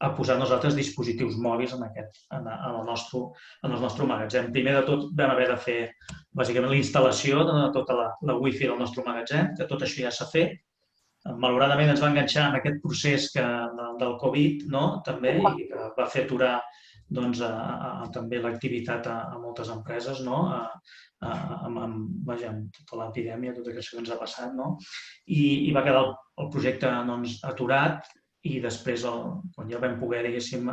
a posar nosaltres dispositius mòbils en el nostre magatzem. Primer de tot vam haver de fer, bàsicament, la instal·lació de tota la wifi del nostre magatzem, que tot això ja s'ha fet. Malauradament ens va enganxar en aquest procés del Covid, també, i que va fer aturar també l'activitat a moltes empreses, amb tota l'epidèmia, tot això que ens ha passat, i va quedar el projecte aturat. I després, quan ja vam poder, diguéssim,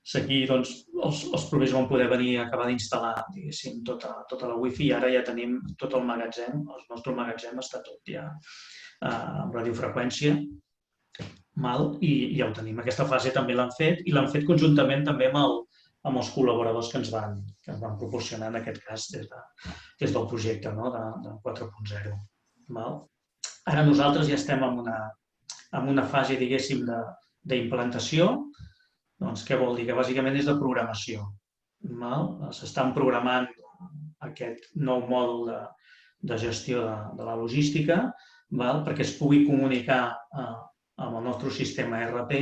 seguir, els proveïdors van poder venir a acabar d'instal·lar, diguéssim, tota la wifi i ara ja tenim tot el magatzem, el nostre magatzem està tot ja amb radiofreqüència i ja ho tenim. Aquesta fase també l'han fet i l'han fet conjuntament també amb els col·laboradors que ens van proporcionar, en aquest cas, des del projecte de 4.0. Ara nosaltres ja estem en una fase, diguéssim, d'implantació. Doncs què vol dir? Que bàsicament és de programació. S'estan programant aquest nou mòdul de gestió de la logística perquè es pugui comunicar amb el nostre sistema ERP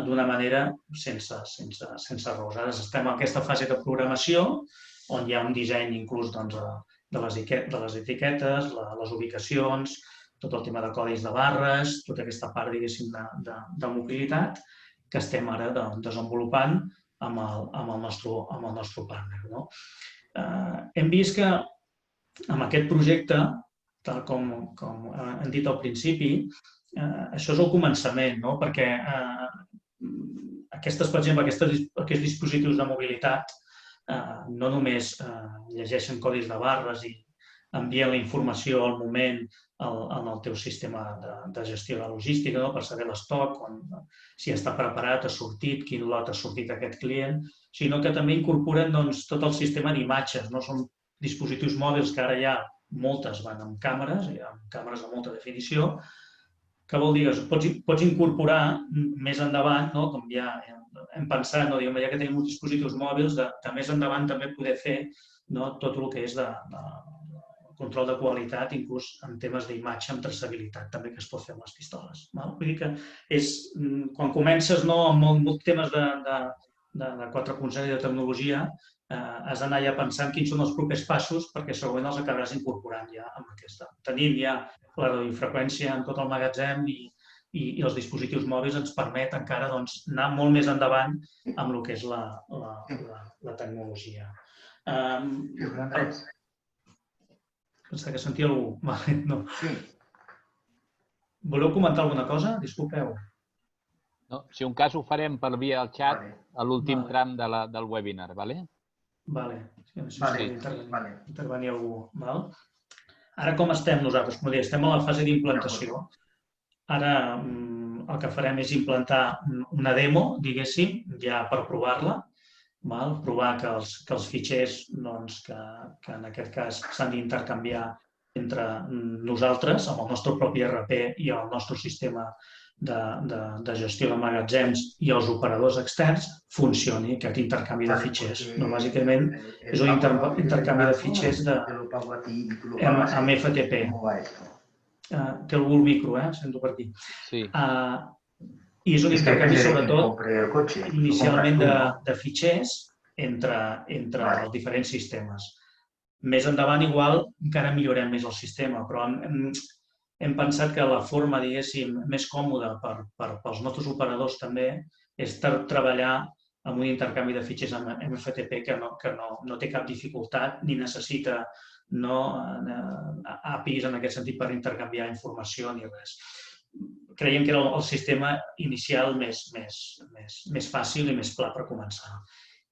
d'una manera sense errors. Ara estem en aquesta fase de programació on hi ha un disseny inclús de les etiquetes, les ubicacions, tot el tema de codis de barres, tota aquesta part, diguéssim, de mobilitat que estem ara desenvolupant amb el nostre partner. Hem vist que amb aquest projecte, tal com hem dit al principi, això és el començament, perquè aquests dispositius de mobilitat no només llegeixen codis de barres i envien la informació al moment en el teu sistema de gestió de la logística per saber l'estoc, si està preparat, ha sortit, quin lot ha sortit aquest client, sinó que també incorporen tot el sistema d'imatges. Són dispositius mòbils que ara ja moltes van amb càmeres, hi ha càmeres de molta definició, que vol dir que pots incorporar més endavant, com ja hem pensat, ja que tenim uns dispositius mòbils, de més endavant també poder fer tot el que és de control de qualitat, inclús en temes d'imatge amb traçabilitat, també que es pot fer amb les pistoles. Vull dir que quan comences amb molts temes de 4.0 i de tecnologia, has d'anar ja pensant quins són els propers passos perquè segurament els acabaràs incorporant ja amb aquesta. Tenim ja la radiofreqüència en tot el magatzem i els dispositius mòbils ens permet encara anar molt més endavant amb el que és la tecnologia. Pensa que sentia algú. No. Voleu comentar alguna cosa? Disculpeu. No, si un cas ho farem per via del xat a l'últim tram del webinar, vale? Vale. Intervenir algú. Ara com estem nosaltres? Com dir, estem a la fase d'implantació. Ara el que farem és implantar una demo, diguéssim, ja per provar-la, provar que els fitxers que en aquest cas s'han d'intercanviar entre nosaltres, amb el nostre propi ERP i el nostre sistema de gestió de magatzems i els operadors externs, funcioni aquest intercanvi de fitxers. Bàsicament és un intercanvi de fitxers amb FTP. Té algú el micro, sento per aquí. Sí. I és un intercanvi, sobretot, inicialment de fitxers entre els diferents sistemes. Més endavant, igual, encara millorem més el sistema, però hem pensat que la forma, diguéssim, més còmoda pels nostres operadors també és treballar amb un intercanvi de fitxers amb FTP que no té cap dificultat ni necessita APIs en aquest sentit per intercanviar informació ni res. Creiem que era el sistema inicial més fàcil i més pla per començar.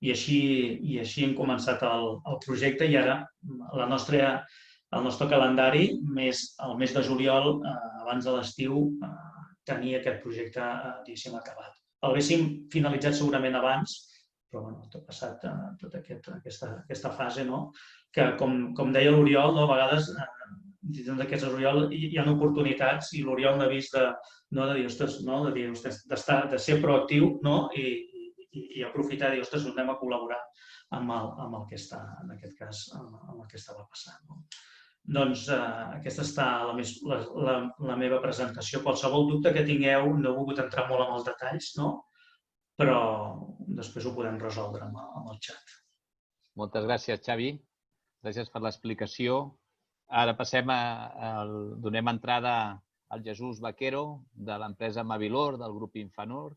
I així hem començat el projecte i ara el nostre calendari, el mes de juliol, abans de l'estiu, tenia aquest projecte, diguéssim, acabat. El haguéssim finalitzat segurament abans, però t'ha passat tota aquesta fase, que com deia l'Oriol, a vegades dins d'aquests Oriol hi ha oportunitats i l'Oriol n'ha vist de dir, ostres, de ser proactiu i aprofitar i dir, ostres, anem a col·laborar amb el que està, en aquest cas, amb el que estava passant. Doncs aquesta està la meva presentació. Qualsevol dubte que tingueu, no he volgut entrar molt en els detalls, però després ho podem resoldre amb el xat. Moltes gràcies, Xavi. Gràcies per l'explicació. Ara donem entrada al Jesús Vaquero, de l'empresa Mavilor, del grup Infanor,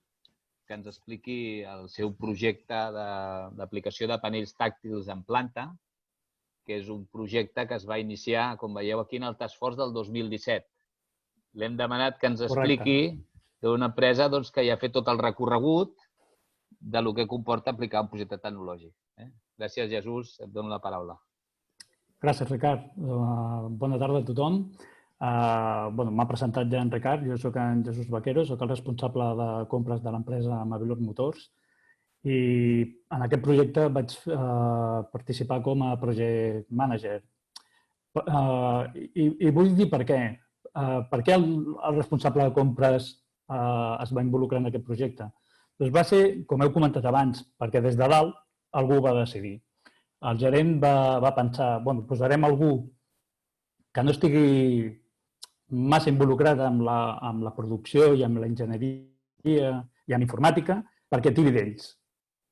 que ens expliqui el seu projecte d'aplicació de panells tàctils en planta, que és un projecte que es va iniciar, com veieu aquí, en el Task Force del 2017. L'hem demanat que ens expliqui d'una empresa que ja ha fet tot el recorregut del que comporta aplicar un projecte tecnològic. Gràcies, Jesús. Et dono la paraula. Gràcies, Ricard. Bona tarda a tothom. M'ha presentat ja en Ricard. Jo soc en Jesús Vaquero, soc el responsable de compres de l'empresa Mavilor Motors i en aquest projecte vaig participar com a project manager. I vull dir per què. Per què el responsable de compres es va involucrar en aquest projecte? Doncs va ser, com heu comentat abans, perquè des de dalt algú va decidir. El gerent va pensar, posarem algú que no estigui massa involucrat amb la producció i amb l'enginyeria i amb informàtica perquè tiri d'ells.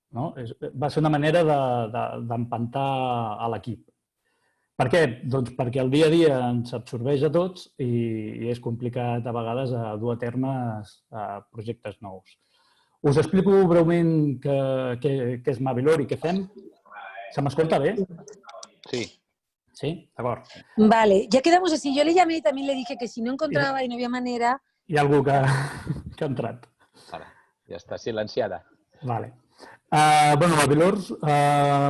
Va ser una manera d'empantar a l'equip. Per què? Doncs perquè el dia a dia ens absorbeix a tots i és complicat a vegades dur a terme projectes nous. Us explico breument què és Mavilor i què fem. ¿Se me escolta bien? Sí. ¿Sí? De acuerdo. Vale, ya quedamos así. Yo le llamé y también le dije que si no encontraba y no había manera... Hi ha algú que ha entrat. Ara, ja està silenciada. Vale. Mavilor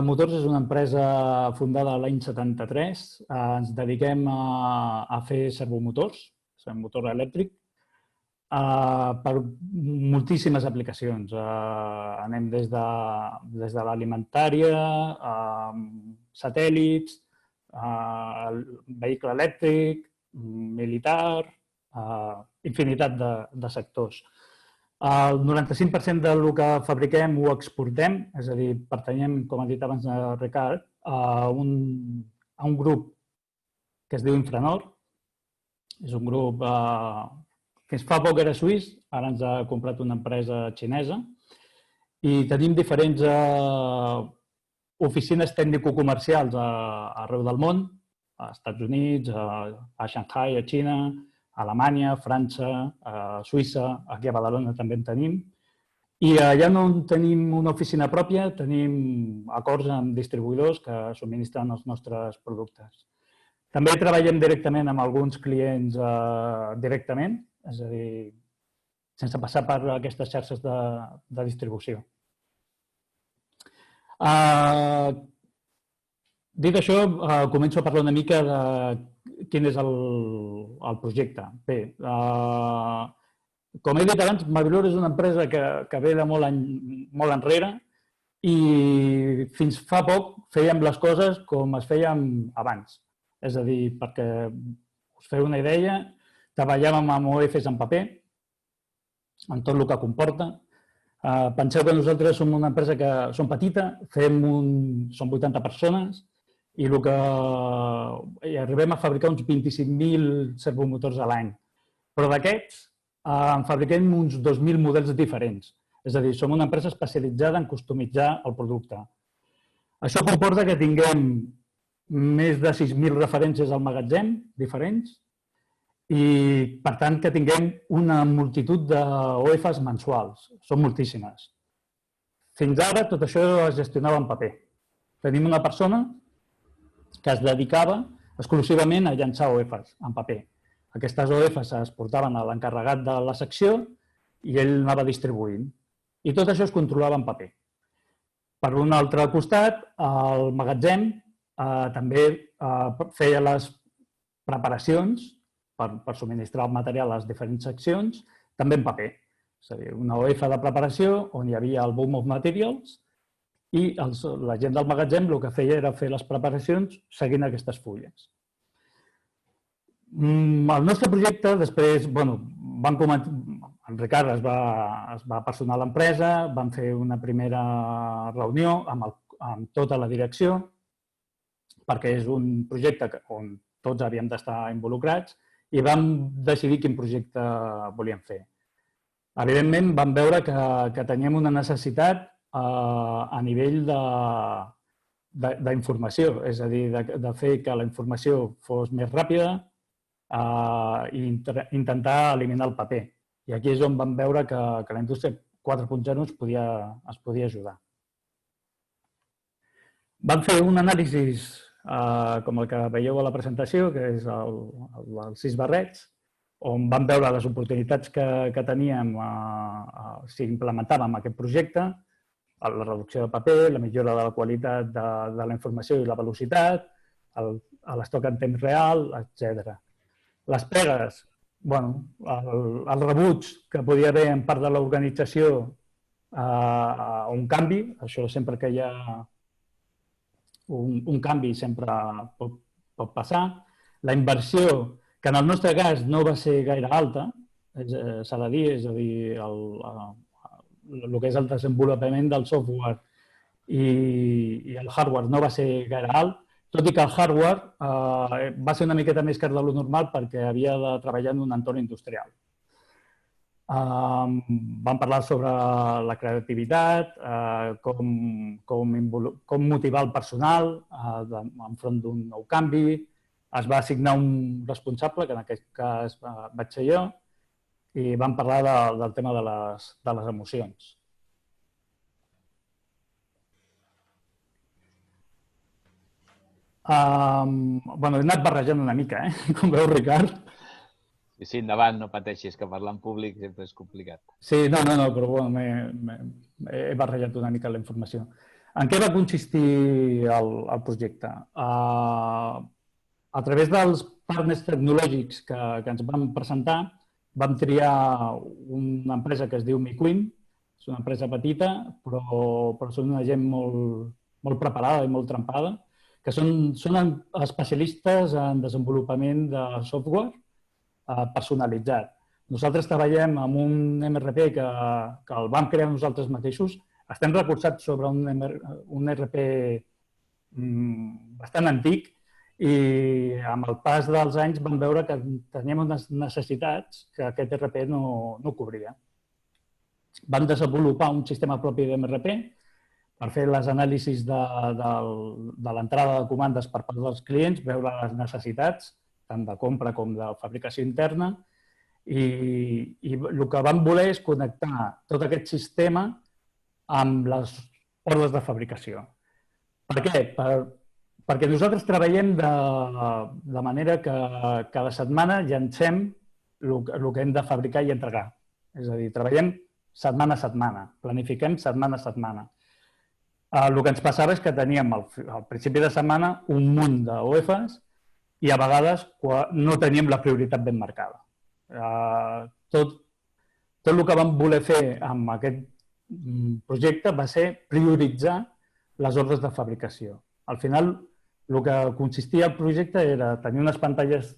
Motors és una empresa fundada l'any 73. Ens dediquem a fer servomotors, motor elèctric, per moltíssimes aplicacions. Anem des de l'alimentària, satèl·lits, vehicle elèctric, militar, infinitat de sectors. El 95% del que fabriquem ho exportem, és a dir, pertanyem, com ha dit abans Ricard, a un grup que es diu Infranor. És un grup fins fa poc era suís, ara ens ha comprat una empresa xinesa i tenim diferents oficines tècnico-comercials arreu del món, als Estats Units, a Shanghai, a Xina, a Alemanya, a França, a Suïssa, aquí a Badalona també en tenim. I allà on tenim una oficina pròpia, tenim acords amb distribuïdors que subministren els nostres productes. També treballem directament amb alguns clients directament, és a dir, sense passar per aquestes xarxes de distribució. Dit això, començo a parlar una mica de quin és el projecte. Bé, com he dit abans, Mavilor és una empresa que ve de molt enrere i fins fa poc fèiem les coses com es feien abans. És a dir, perquè us feu una idea, treballàvem amb OEFs en paper, en tot el que comporta. Penseu que nosaltres som una empresa que som petita, som 80 persones i arribem a fabricar uns 25.000 servomotors a l'any. Però d'aquests en fabriquem uns 2.000 models diferents. És a dir, som una empresa especialitzada en customitzar el producte. Això comporta que tinguem més de 6.000 referències al magatzem diferents i, per tant, que tinguem una multitud d'OEFs mensuals. Són moltíssimes. Fins ara, tot això es gestionava en paper. Tenim una persona que es dedicava exclusivament a llançar OEFs en paper. Aquestes OEFs es portaven a l'encarregat de la secció i ell anava distribuint. I tot això es controlava en paper. Per un altre costat, el magatzem també feia les preparacions per subministrar el material a les diferents seccions, també en paper. És a dir, una OEF de preparació on hi havia el Boom of Materials i la gent del magatzem el que feia era fer les preparacions seguint aquestes fulles. El nostre projecte, després, en Ricard es va personar a l'empresa, vam fer una primera reunió amb tota la direcció, perquè és un projecte on tots havíem d'estar involucrats, i vam decidir quin projecte volíem fer. Evidentment, vam veure que teníem una necessitat a nivell d'informació, és a dir, de fer que la informació fos més ràpida i intentar eliminar el paper. I aquí és on vam veure que la indústria 4.0 es podia ajudar. Vam fer un anàlisi com el que veieu a la presentació, que és els 6 barrets, on vam veure les oportunitats que teníem si implementàvem aquest projecte, la reducció de paper, la millora de la qualitat de la informació i la velocitat, l'estoc en temps real, etc. Les pegues, el rebuig que podia haver en part de l'organització a un canvi, això sempre que hi ha un canvi sempre pot passar. La inversió, que en el nostre cas no va ser gaire alta, s'ha de dir, és a dir, el que és el desenvolupament del software i el hardware no va ser gaire alt, tot i que el hardware va ser una miqueta més car de lo normal perquè havia de treballar en un entorn industrial. Vam parlar sobre la creativitat, com motivar el personal enfront d'un nou canvi. Es va assignar un responsable, que en aquest cas vaig ser jo, i vam parlar del tema de les emocions. He anat barrejant una mica, com veu, Ricard. Sí, endavant, no pateixis, que parlar en públic sempre és complicat. Sí, no, però he barrejat una mica la informació. En què va consistir el projecte? A través dels partners tecnològics que ens van presentar, vam triar una empresa que es diu MiQueen. És una empresa petita, però són una gent molt preparada i molt trempada, que són especialistes en desenvolupament de software personalitzat. Nosaltres treballem amb un MRP que el vam crear nosaltres mateixos. Estem recolzats sobre un RP bastant antic i amb el pas dels anys vam veure que teníem unes necessitats que aquest RP no cobria. Vam desenvolupar un sistema propi d'MRP per fer les anàlisis de l'entrada de comandes per part dels clients, veure les necessitats, tant de compra com de fabricació interna, i el que vam voler és connectar tot aquest sistema amb les ordres de fabricació. Per què? Perquè nosaltres treballem de manera que cada setmana llancem el que hem de fabricar i entregar. És a dir, treballem setmana a setmana, planifiquem setmana a setmana. El que ens passava és que teníem al principi de setmana un munt d'OFs i a vegades no teníem la prioritat ben marcada. Tot el que vam voler fer amb aquest projecte va ser prioritzar les ordres de fabricació. Al final, el que consistia el projecte era tenir unes pantalles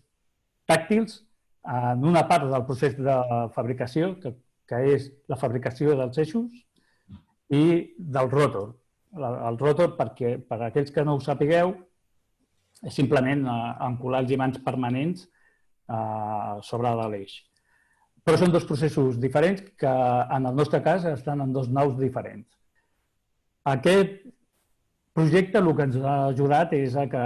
tàctils en una part del procés de fabricació, que és la fabricació dels eixos, i del rotor. El rotor, per aquells que no ho sapigueu, és simplement encolar els imants permanents sobre de l'eix. Però són dos processos diferents que, en el nostre cas, estan en dos naus diferents. Aquest projecte el que ens ha ajudat és que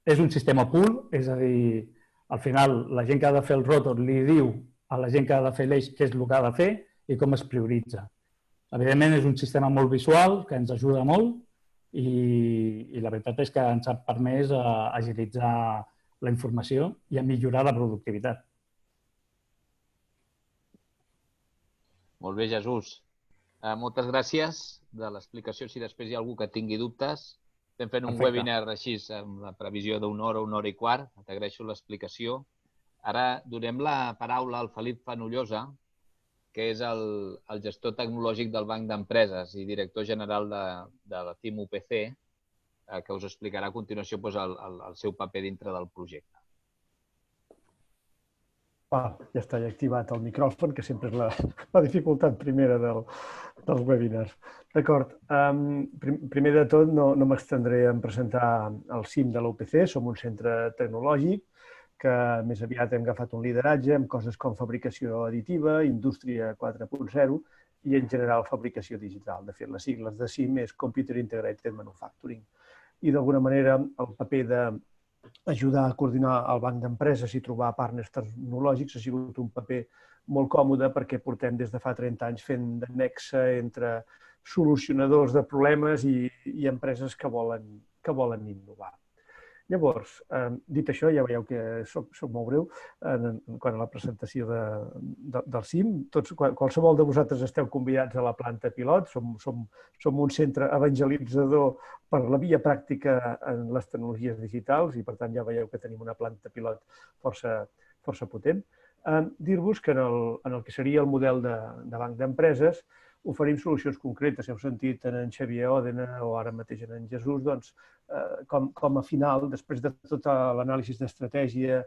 és un sistema pool, és a dir, al final la gent que ha de fer el rotor li diu a la gent que ha de fer l'eix què és el que ha de fer i com es prioritza. Evidentment, és un sistema molt visual que ens ajuda molt i la veritat és que ens ha permès agilitzar la informació i a millorar la productivitat. Molt bé, Jesús. Moltes gràcies de l'explicació. Si després hi ha algú que tingui dubtes, estem fent un webinar així amb la previsió d'una hora i quart. T'agraeixo l'explicació. Ara donem la paraula al Felip Fenollosa, que és el gestor tecnològic del Banc d'Empreses i director general de la Team UPC, que us explicarà a continuació el seu paper dintre del projecte. Ja està activat el micròfon, que sempre és la dificultat primera dels webinars. D'acord. Primer de tot, no m'extendré en presentar el CIM de l'UPC. Som un centre tecnològic que més aviat hem agafat un lideratge en coses com fabricació additiva, indústria 4.0 i, en general, fabricació digital. De fet, les sigles de CIM és Computer Integrated Manufacturing. I, d'alguna manera, el paper d'ajudar a coordinar el banc d'empreses i trobar partners tecnològics ha sigut un paper molt còmode perquè portem des de fa 30 anys fent de nexe entre solucionadors de problemes i empreses que volen innovar. Llavors, dit això, ja veieu que soc molt breu quant a la presentació del CIM. Qualsevol de vosaltres esteu convidats a la planta pilot. Som un centre evangelitzador per la via pràctica en les tecnologies digitals i, per tant, ja veieu que tenim una planta pilot força potent. Dir-vos que en el que seria el model de banc d'empreses oferim solucions concretes. Heu sentit en Xavier Òdena o ara mateix en Jesús, doncs, com a final, després de tota l'anàlisi d'estratègia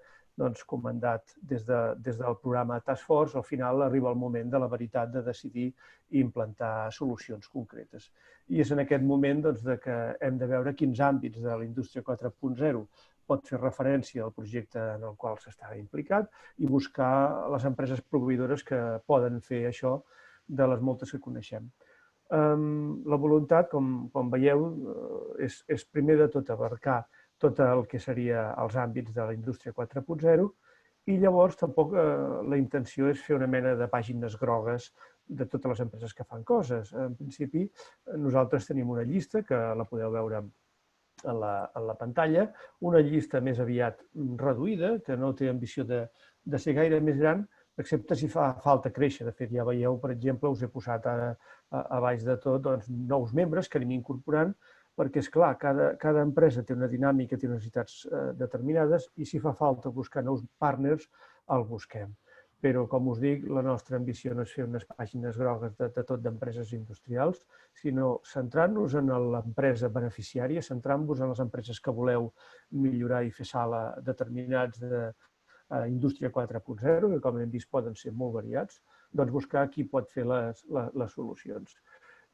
comandat des del programa Task Force, al final arriba el moment de la veritat de decidir i implantar solucions concretes. I és en aquest moment que hem de veure quins àmbits de la indústria 4.0 pot fer referència al projecte en el qual s'està implicat i buscar les empreses proveïdores que poden fer això de les moltes que coneixem. La voluntat, com veieu, és primer de tot abarcar tot el que seria els àmbits de la indústria 4.0 i llavors tampoc la intenció és fer una mena de pàgines grogues de totes les empreses que fan coses. En principi, nosaltres tenim una llista que la podeu veure en la pantalla, una llista més aviat reduïda, que no té ambició de ser gaire més gran, excepte si fa falta créixer. De fet, ja veieu, per exemple, us he posat ara a baix de tot nous membres que anem incorporant, perquè, esclar, cada empresa té una dinàmica, té necessitats determinades i si fa falta buscar nous partners, el busquem. Però, com us dic, la nostra ambició no és fer unes pàgines grogues de tot d'empreses industrials, sinó centrant-nos en l'empresa beneficiària, centrant-vos en les empreses que voleu millorar i fer sala determinats de indústria 4.0, que com hem vist poden ser molt variats, doncs buscar qui pot fer les solucions.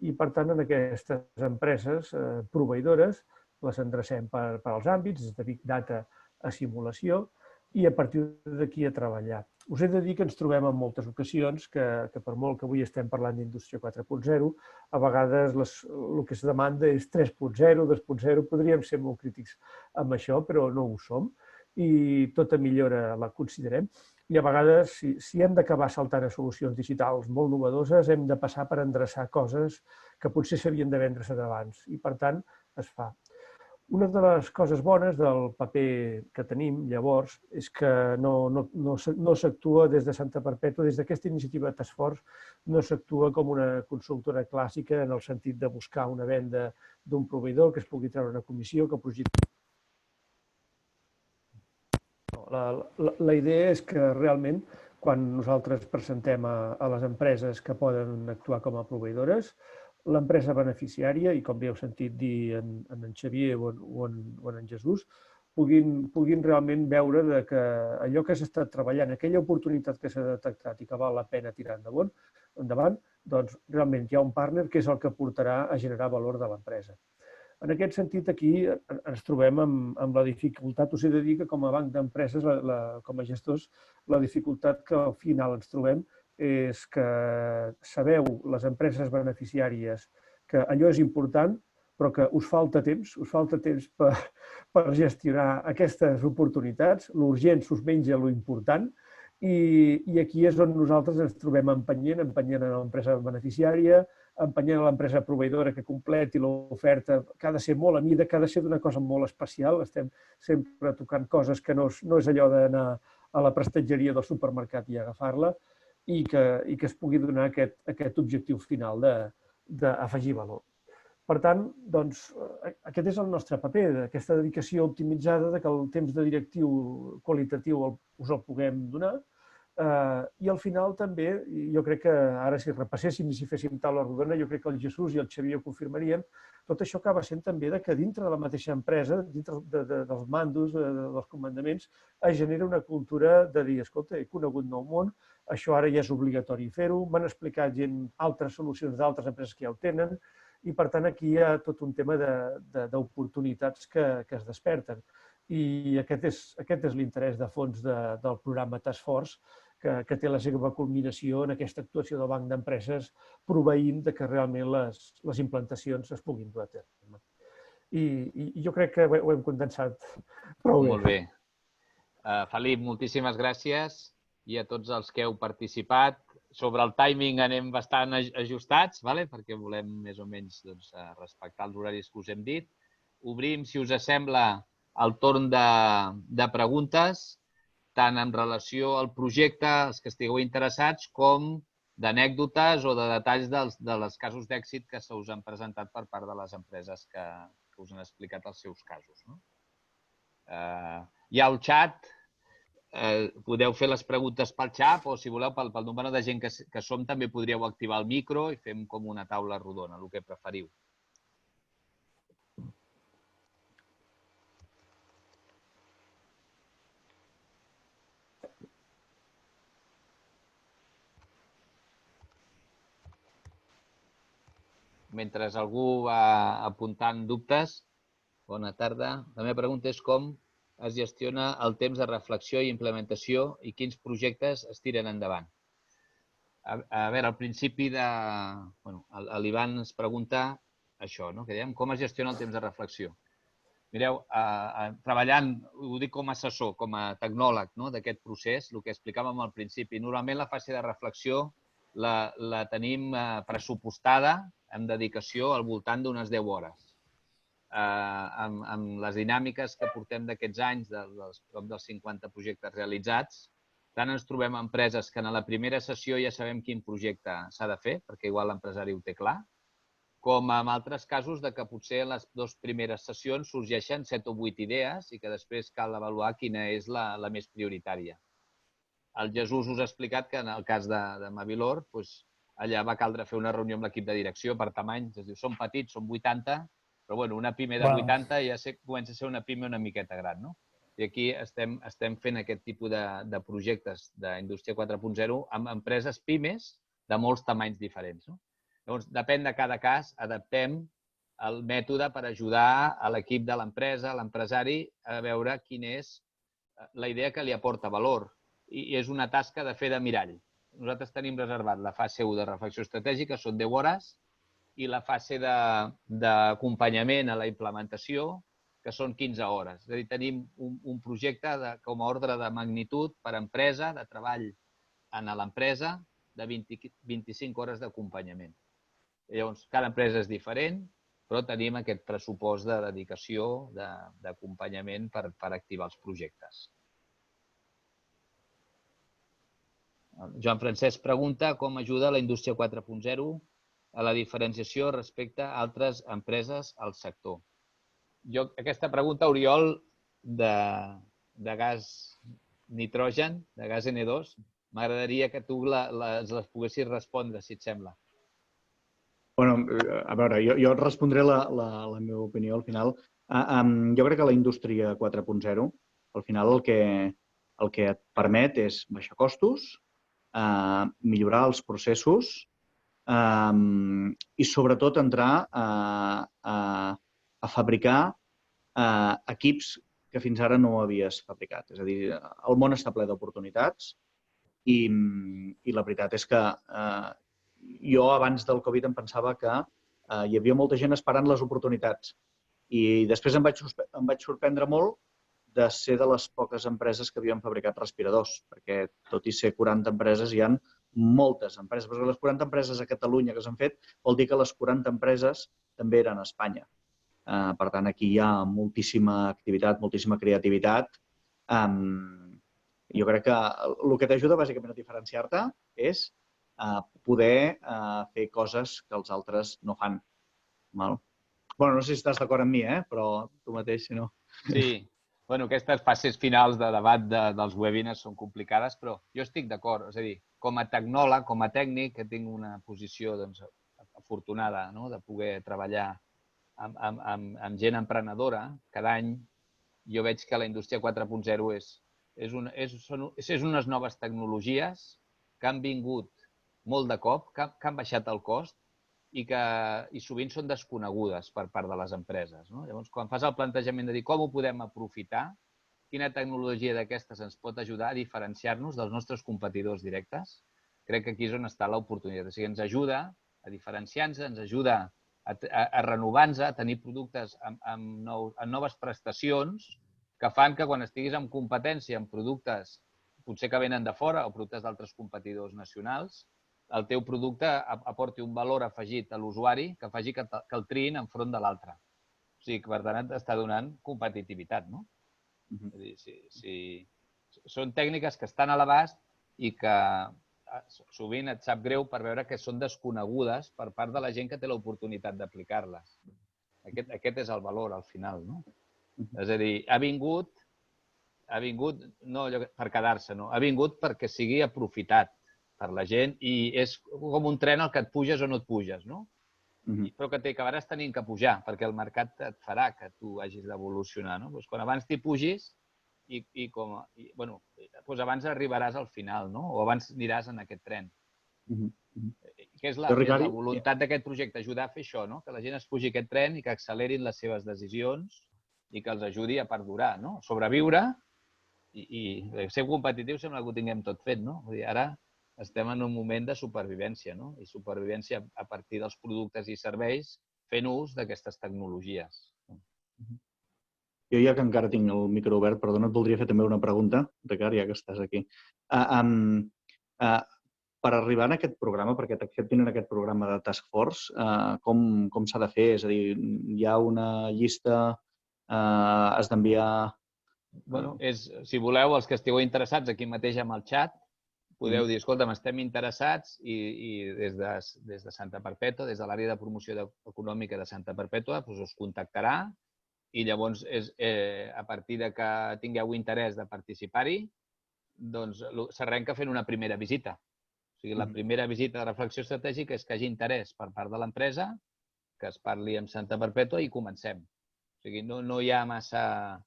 I per tant, en aquestes empreses proveïdores les endrecem per als àmbits, des de Big Data a simulació, i a partir d'aquí a treballar. Us he de dir que ens trobem en moltes ocasions que per molt que avui estem parlant d'indústria 4.0, a vegades el que es demanda és 3.0, 2.0, podríem ser molt crítics amb això, però no ho som. I tota millora la considerem. I a vegades, si hem d'acabar saltant a solucions digitals molt novedoses, hem de passar per endreçar coses que potser s'havien de vendre abans. I, per tant, es fa. Una de les coses bones del paper que tenim, llavors, és que no s'actua des de Santa Perpètua, des d'aquesta iniciativa Task Force, no s'actua com una consultora clàssica en el sentit de buscar una venda d'un proveïdor que es pugui treure una comissió, que projecti. La idea és que realment, quan nosaltres presentem a les empreses que poden actuar com a proveïdores, l'empresa beneficiària, i com bé heu sentit dir en Xavier o en Jesús, puguin realment veure que allò que s'ha estat treballant, aquella oportunitat que s'ha detectat i que val la pena tirar endavant, doncs realment hi ha un partner que és el que portarà a generar valor de l'empresa. En aquest sentit, aquí ens trobem amb la dificultat. Us he de dir que com a banc d'empreses, com a gestors, la dificultat que al final ens trobem és que sabeu, les empreses beneficiàries, que allò és important, però que us falta temps per gestionar aquestes oportunitats. L'urgent s'us menja l'important i aquí és on nosaltres ens trobem empenyent a l'empresa beneficiària, empenyent a l'empresa proveïdora que completi l'oferta, que ha de ser molt a mida, que ha de ser d'una cosa molt especial. Estem sempre tocant coses que no és allò d'anar a la prestatgeria del supermercat i agafar-la i que es pugui donar aquest objectiu final d'afegir valor. Per tant, doncs, aquest és el nostre paper, aquesta dedicació optimitzada que el temps de directiu qualitatiu us el puguem donar, I al final també, jo crec que ara si repasséssim i si féssim taula rodona, jo crec que el Jesús i el Xavier ho confirmarien, tot això acaba sent també que dintre de la mateixa empresa, dintre dels mandos, dels comandaments, es genera una cultura de dir, escolta, he conegut nou món, això ara ja és obligatori fer-ho, m'han explicat gent altres solucions d'altres empreses que ja ho tenen, i per tant aquí hi ha tot un tema d'oportunitats que es desperten. I aquest és l'interès de fons del programa Task Force, que té la seva culminació en aquesta actuació del Banc d'Empreses proveint que realment les implantacions es puguin dur a terme. I jo crec que ho hem condensat prou bé. Molt bé. Felip, moltíssimes gràcies i a tots els que heu participat. Sobre el timing anem bastant ajustats, perquè volem més o menys respectar els horaris que us hem dit. Obrim, si us sembla, el torn de preguntes, tant en relació al projecte, els que estigueu interessats, com d'anècdotes o de detalls dels casos d'èxit que se us han presentat per part de les empreses que us han explicat els seus casos. Hi ha el xat, podeu fer les preguntes pel xat o, si voleu, pel número de gent que som, també podríeu activar el micro i fem com una taula rodona, el que preferiu. Mentre algú va apuntant dubtes, bona tarda. La meva pregunta és com es gestiona el temps de reflexió i implementació i quins projectes es tiren endavant. A veure, al principi l'Ivan ens pregunta això, que dèiem, com es gestiona el temps de reflexió. Mireu, treballant, ho dic com a assessor, com a tecnòleg d'aquest procés, el que explicàvem al principi, normalment la fase de reflexió la tenim pressupostada amb dedicació al voltant d'unes 10 hores. Amb les dinàmiques que portem d'aquests anys, dels prop dels 50 projectes realitzats, tant ens trobem empreses que en la primera sessió ja sabem quin projecte s'ha de fer, perquè igual l'empresari ho té clar, com en altres casos que potser en les dues primeres sessions sorgeixen 7 o 8 idees i que després cal avaluar quina és la més prioritària. El Jesús us ha explicat que en el cas de Mavilor, allà va caldre fer una reunió amb l'equip de direcció per tamanys. Es diu, són petits, són 80, però una pime de 80 ja comença a ser una pime una miqueta gran. I aquí estem fent aquest tipus de projectes d'indústria 4.0 amb empreses pimes de molts tamanys diferents. Llavors, depèn de cada cas, adaptem el mètode per ajudar a l'equip de l'empresa, a l'empresari, a veure quina és la idea que li aporta valor. I és una tasca de fer de mirall. Nosaltres tenim reservat la fase 1 de reflexió estratègica, són 10 hores, i la fase d'acompanyament a la implementació, que són 15 hores. És a dir, tenim un projecte com a ordre de magnitud per empresa, de treball en l'empresa, de 25 hores d'acompanyament. Llavors, cada empresa és diferent, però tenim aquest pressupost de dedicació, d'acompanyament per activar els projectes. Joan Francesc pregunta com ajuda la indústria 4.0 a la diferenciació respecte a altres empreses al sector. Aquesta pregunta, Oriol, de gas nitrogen, de gas N2, m'agradaria que tu les poguessis respondre, si et sembla. A veure, jo respondré la meva opinió al final. Jo crec que la indústria 4.0, al final el que et permet és baixar costos, millorar els processos i, sobretot, entrar a fabricar equips que fins ara no havies fabricat. És a dir, el món està ple d'oportunitats i la veritat és que jo abans del Covid em pensava que hi havia molta gent esperant les oportunitats i després em vaig sorprendre molt de ser de les poques empreses que havien fabricat respiradors, perquè tot i ser 40 empreses hi ha moltes empreses. Però les 40 empreses a Catalunya que s'han fet vol dir que les 40 empreses també eren a Espanya. Per tant, aquí hi ha moltíssima activitat, moltíssima creativitat. Jo crec que el que t'ajuda bàsicament a diferenciar-te és poder fer coses que els altres no fan. No sé si estàs d'acord amb mi, però tu mateix, si no... Sí. Bueno, aquestes fases finals de debat dels webinars són complicades, però jo estic d'acord. És a dir, com a tecnòleg, com a tècnic, que tinc una posició afortunada de poder treballar amb gent emprenedora, cada any jo veig que la indústria 4.0 és unes noves tecnologies que han vingut molt de cop, que han baixat el cost i sovint són desconegudes per part de les empreses. Llavors, quan fas el plantejament de dir com ho podem aprofitar, quina tecnologia d'aquestes ens pot ajudar a diferenciar-nos dels nostres competidors directes, crec que aquí és on està l'oportunitat. O sigui, ens ajuda a diferenciar-nos, ens ajuda a renovar-nos, a tenir productes amb noves prestacions que fan que quan estiguis en competència amb productes potser que venen de fora o productes d'altres competidors nacionals, el teu producte aporti un valor afegit a l'usuari que faci que el triïn enfront de l'altre. O sigui, que per tant està donant competitivitat, no? Són tècniques que estan a l'abast i que sovint et sap greu per veure que són desconegudes per part de la gent que té l'oportunitat d'aplicar-les. Aquest és el valor, al final, no? És a dir, ha vingut no per quedar-se, no? Ha vingut perquè sigui aprofitat per la gent i és com un tren al que et puges o no et puges, no? Però que acabaràs tenint que pujar perquè el mercat et farà que tu hagis d'evolucionar, no? Quan abans t'hi pugis abans arribaràs al final, no? O abans aniràs en aquest tren. Que és la voluntat d'aquest projecte, ajudar a fer això, no? Que la gent es pugi aquest tren i que accelerin les seves decisions i que els ajudi a perdurar, no? Sobreviure i ser competitius sembla que ho tinguem tot fet, no? Vull dir, ara estem en un moment de supervivència, no? I supervivència a partir dels productes i serveis fent ús d'aquestes tecnologies. Jo, ja que encara tinc el micro obert, perdona, et voldria fer també una pregunta, Ricard, ja que estàs aquí. Per arribar a aquest programa, perquè t'acceptin en aquest programa de Task Force, com s'ha de fer? És a dir, hi ha una llista, has d'enviar... Si voleu, els que estigueu interessats, aquí mateix amb el xat, podeu dir, escolta'm, estem interessats i des de Santa Perpètua, des de l'àrea de promoció econòmica de Santa Perpètua, us contactarà i llavors, a partir de que tingueu interès de participar-hi, doncs s'arrenca fent una primera visita. O sigui, la primera visita de reflexió estratègica és que hi hagi interès per part de l'empresa, que es parli amb Santa Perpètua i comencem. O sigui, no hi ha massa...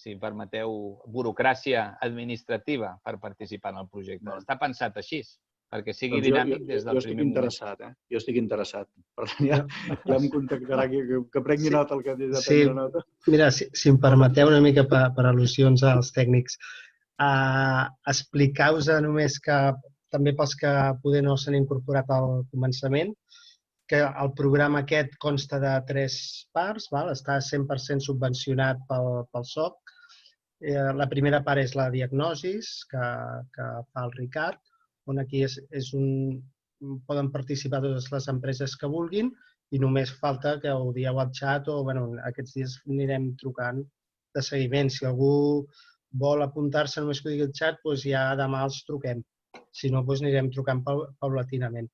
si em permeteu, burocràcia administrativa per participar en el projecte. Està pensat així, perquè sigui dinàmic des del primer moment. Jo estic interessat. Per tant, ja em contactarà que prengui nota el que hagi de prendre nota. Mira, si em permeteu una mica per al·lusions als tècnics, explicar-vos només que també pels que poder no s'han incorporat al començament, que el programa aquest consta de 3 parts, està 100% subvencionat pel SOC. La primera part és la diagnosi que fa el Ricard, on aquí poden participar totes les empreses que vulguin i només falta que ho dieu al xat o aquests dies anirem trucant de seguiment. Si algú vol apuntar-se, només que ho digui al xat, ja demà els truquem. Si no, anirem trucant paulatinament.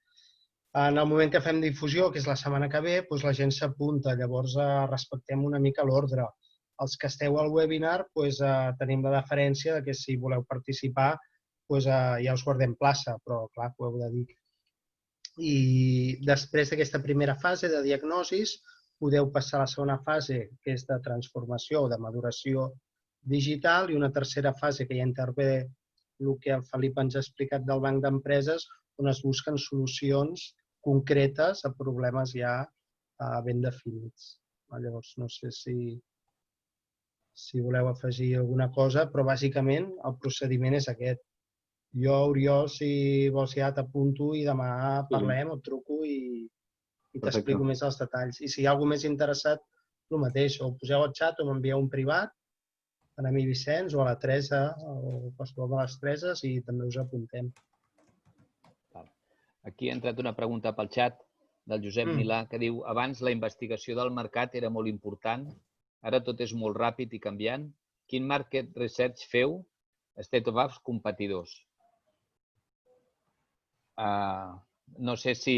En el moment que fem difusió, que és la setmana que ve, la gent s'apunta. Llavors, respectem una mica l'ordre. Els que esteu al webinar tenim la deferència que si voleu participar ja us guardem plaça, però clar, ho heu de dir. I després d'aquesta primera fase de diagnosi, podeu passar a la segona fase, que és de transformació o de maduració digital, i una tercera fase que ja intervé el que el Felip ens ha explicat del banc d'empreses, on es busquen solucions concretes a problemes ja ben definits. Llavors, no sé si voleu afegir alguna cosa, però bàsicament el procediment és aquest. Jo, Oriol, si vols ja t'apunto i demà parlem, et truco i t'explico més els detalls. I si hi ha algú més interessat, el mateix, o poseu al xat o m'envieu un privat a mi Vicenç o a la Teresa o qualsevol de les Tereses i també us apuntem. Aquí ha entrat una pregunta pel xat del Josep Milà que diu abans la investigació del mercat era molt important, ara tot és molt ràpid i canviant. Quin market research feu state of apps competidors? No sé si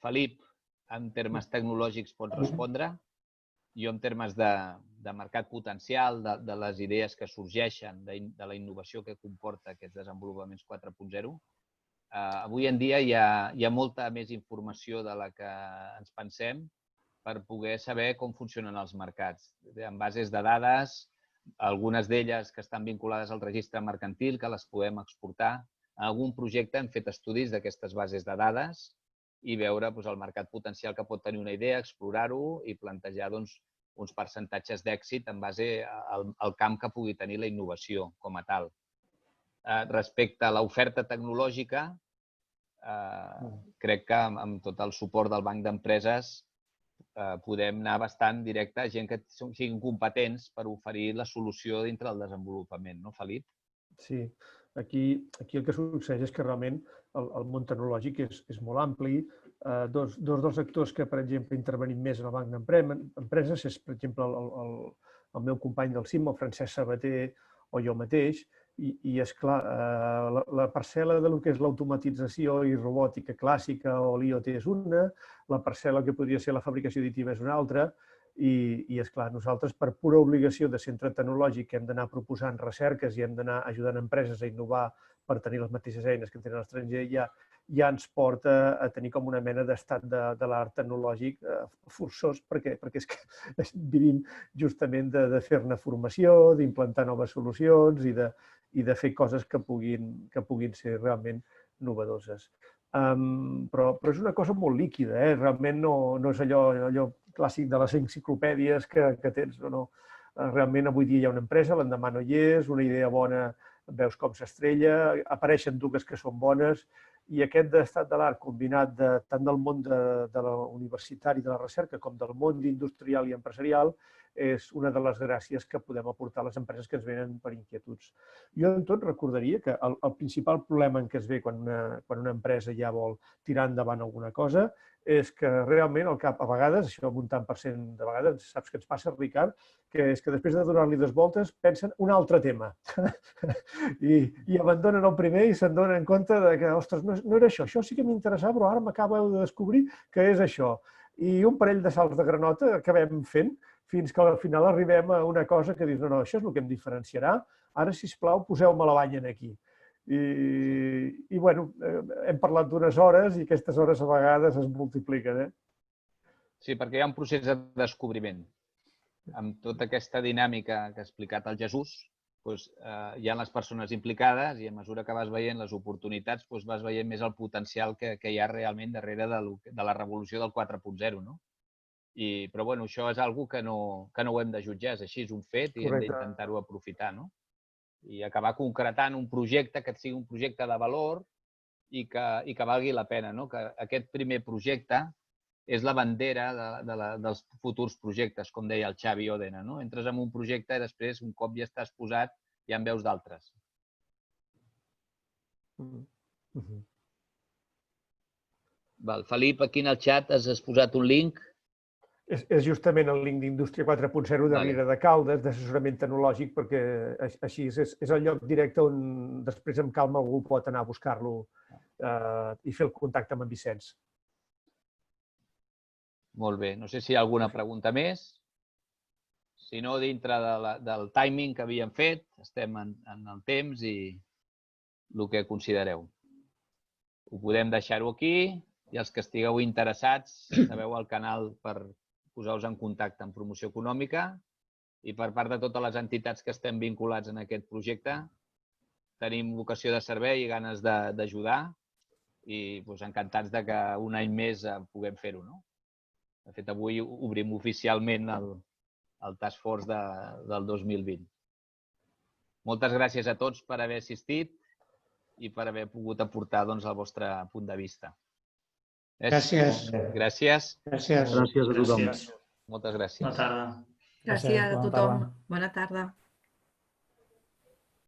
Felip, en termes tecnològics, pots respondre. Jo, en termes de de mercat potencial, de les idees que sorgeixen, de la innovació que comporta aquests desenvolupaments 4.0. Avui en dia hi ha molta més informació de la que ens pensem per poder saber com funcionen els mercats. En bases de dades, algunes d'elles que estan vinculades al registre mercantil, que les podem exportar. En algun projecte hem fet estudis d'aquestes bases de dades i veure el mercat potencial que pot tenir una idea, explorar-ho i plantejar uns percentatges d'èxit en base al camp que pugui tenir la innovació com a tal. Respecte a l'oferta tecnològica, crec que amb tot el suport del Banc d'Empreses podem anar bastant directe a gent que siguin competents per oferir la solució dintre del desenvolupament, no, Felip? Sí, aquí el que succeeix és que realment el món tecnològic és molt ampli. Dos dels actors que, per exemple, intervenim més en el Banc d'Empreses és, per exemple, el meu company del CIM, el Francesc Sabater, o jo mateix, i és clar, la parcel·la del que és l'automatització i robòtica clàssica o l'IoT és una, la parcel·la que podria ser la fabricació additiva és una altra, i és clar, nosaltres per pura obligació de centre tecnològic hem d'anar proposant recerques i hem d'anar ajudant empreses a innovar per tenir les mateixes eines que tenen a l'estranger, ja ens porta a tenir com una mena d'estat de l'art tecnològic forçós, perquè és que vivim justament de fer-ne formació, d'implantar noves solucions i de fer coses que puguin ser realment novedoses. Però és una cosa molt líquida, realment no és allò clàssic de les enciclopèdies que tens. Realment avui dia hi ha una empresa, l'endemà no hi és, una idea bona veus com s'estrella, apareixen dues que són bones, i aquest estat de l'art combinat tant del món de la universitari de la recerca com del món industrial i empresarial és una de les gràcies que podem aportar a les empreses que ens venen per inquietuds. Jo, en tot, recordaria que el principal problema en què es ve quan una empresa ja vol tirar endavant alguna cosa és que realment al cap, a vegades, això un tant per cent de vegades, saps què ens passa, Ricard, que és que després de donar-li 2 voltes pensen un altre tema i abandonen el primer i se'n donen compte que, ostres, no era això sí que m'interessava, però ara m'acabo de descobrir que és això. I un parell de salts de granota acabem fent fins que al final arribem a una cosa que dius, no, això és el que em diferenciarà, ara, sisplau, poseu-me la banya aquí. I bueno, hem parlat d'unes hores i aquestes hores a vegades es multipliquen. Sí, perquè hi ha un procés de descobriment. Amb tota aquesta dinàmica que ha explicat el Jesús, hi ha les persones implicades i a mesura que vas veient les oportunitats vas veient més el potencial que hi ha realment darrere de la revolució del 4.0, no? Però bueno, això és una cosa que no ho hem de jutjar, és així, és un fet i hem d'intentar-ho aprofitar, no? I acabar concretant un projecte que sigui un projecte de valor i que valgui la pena, no? Que aquest primer projecte és la bandera dels futurs projectes, com deia el Xavi Òdena, no? Entres en un projecte i després, un cop ja estàs posat, ja en veus d'altres. Felip, aquí en el xat has posat un link. És justament el link d'Indústria 4.0 de Riera de Caldes, d'assessorament tecnològic, perquè així és el lloc directe on després amb calma algú pot anar a buscar-lo i fer el contacte amb en Vicenç. Molt bé. No sé si hi ha alguna pregunta més. Si no, dintre del timing que havíem fet, estem en el temps i el que considereu. Ho podem deixar-ho aquí i els que estigueu interessats sabeu el canal per posar-vos en contacte amb promoció econòmica i per part de totes les entitats que estem vinculats en aquest projecte tenim vocació de servei i ganes d'ajudar i encantats que un any més puguem fer-ho. De fet, avui obrim oficialment el Task Force del 2020. Moltes gràcies a tots per haver assistit i per haver pogut aportar el vostre punt de vista. Gràcies. Gràcies. Gràcies a tothom. Moltes gràcies. Bona tarda. Gràcies a tothom. Bona tarda.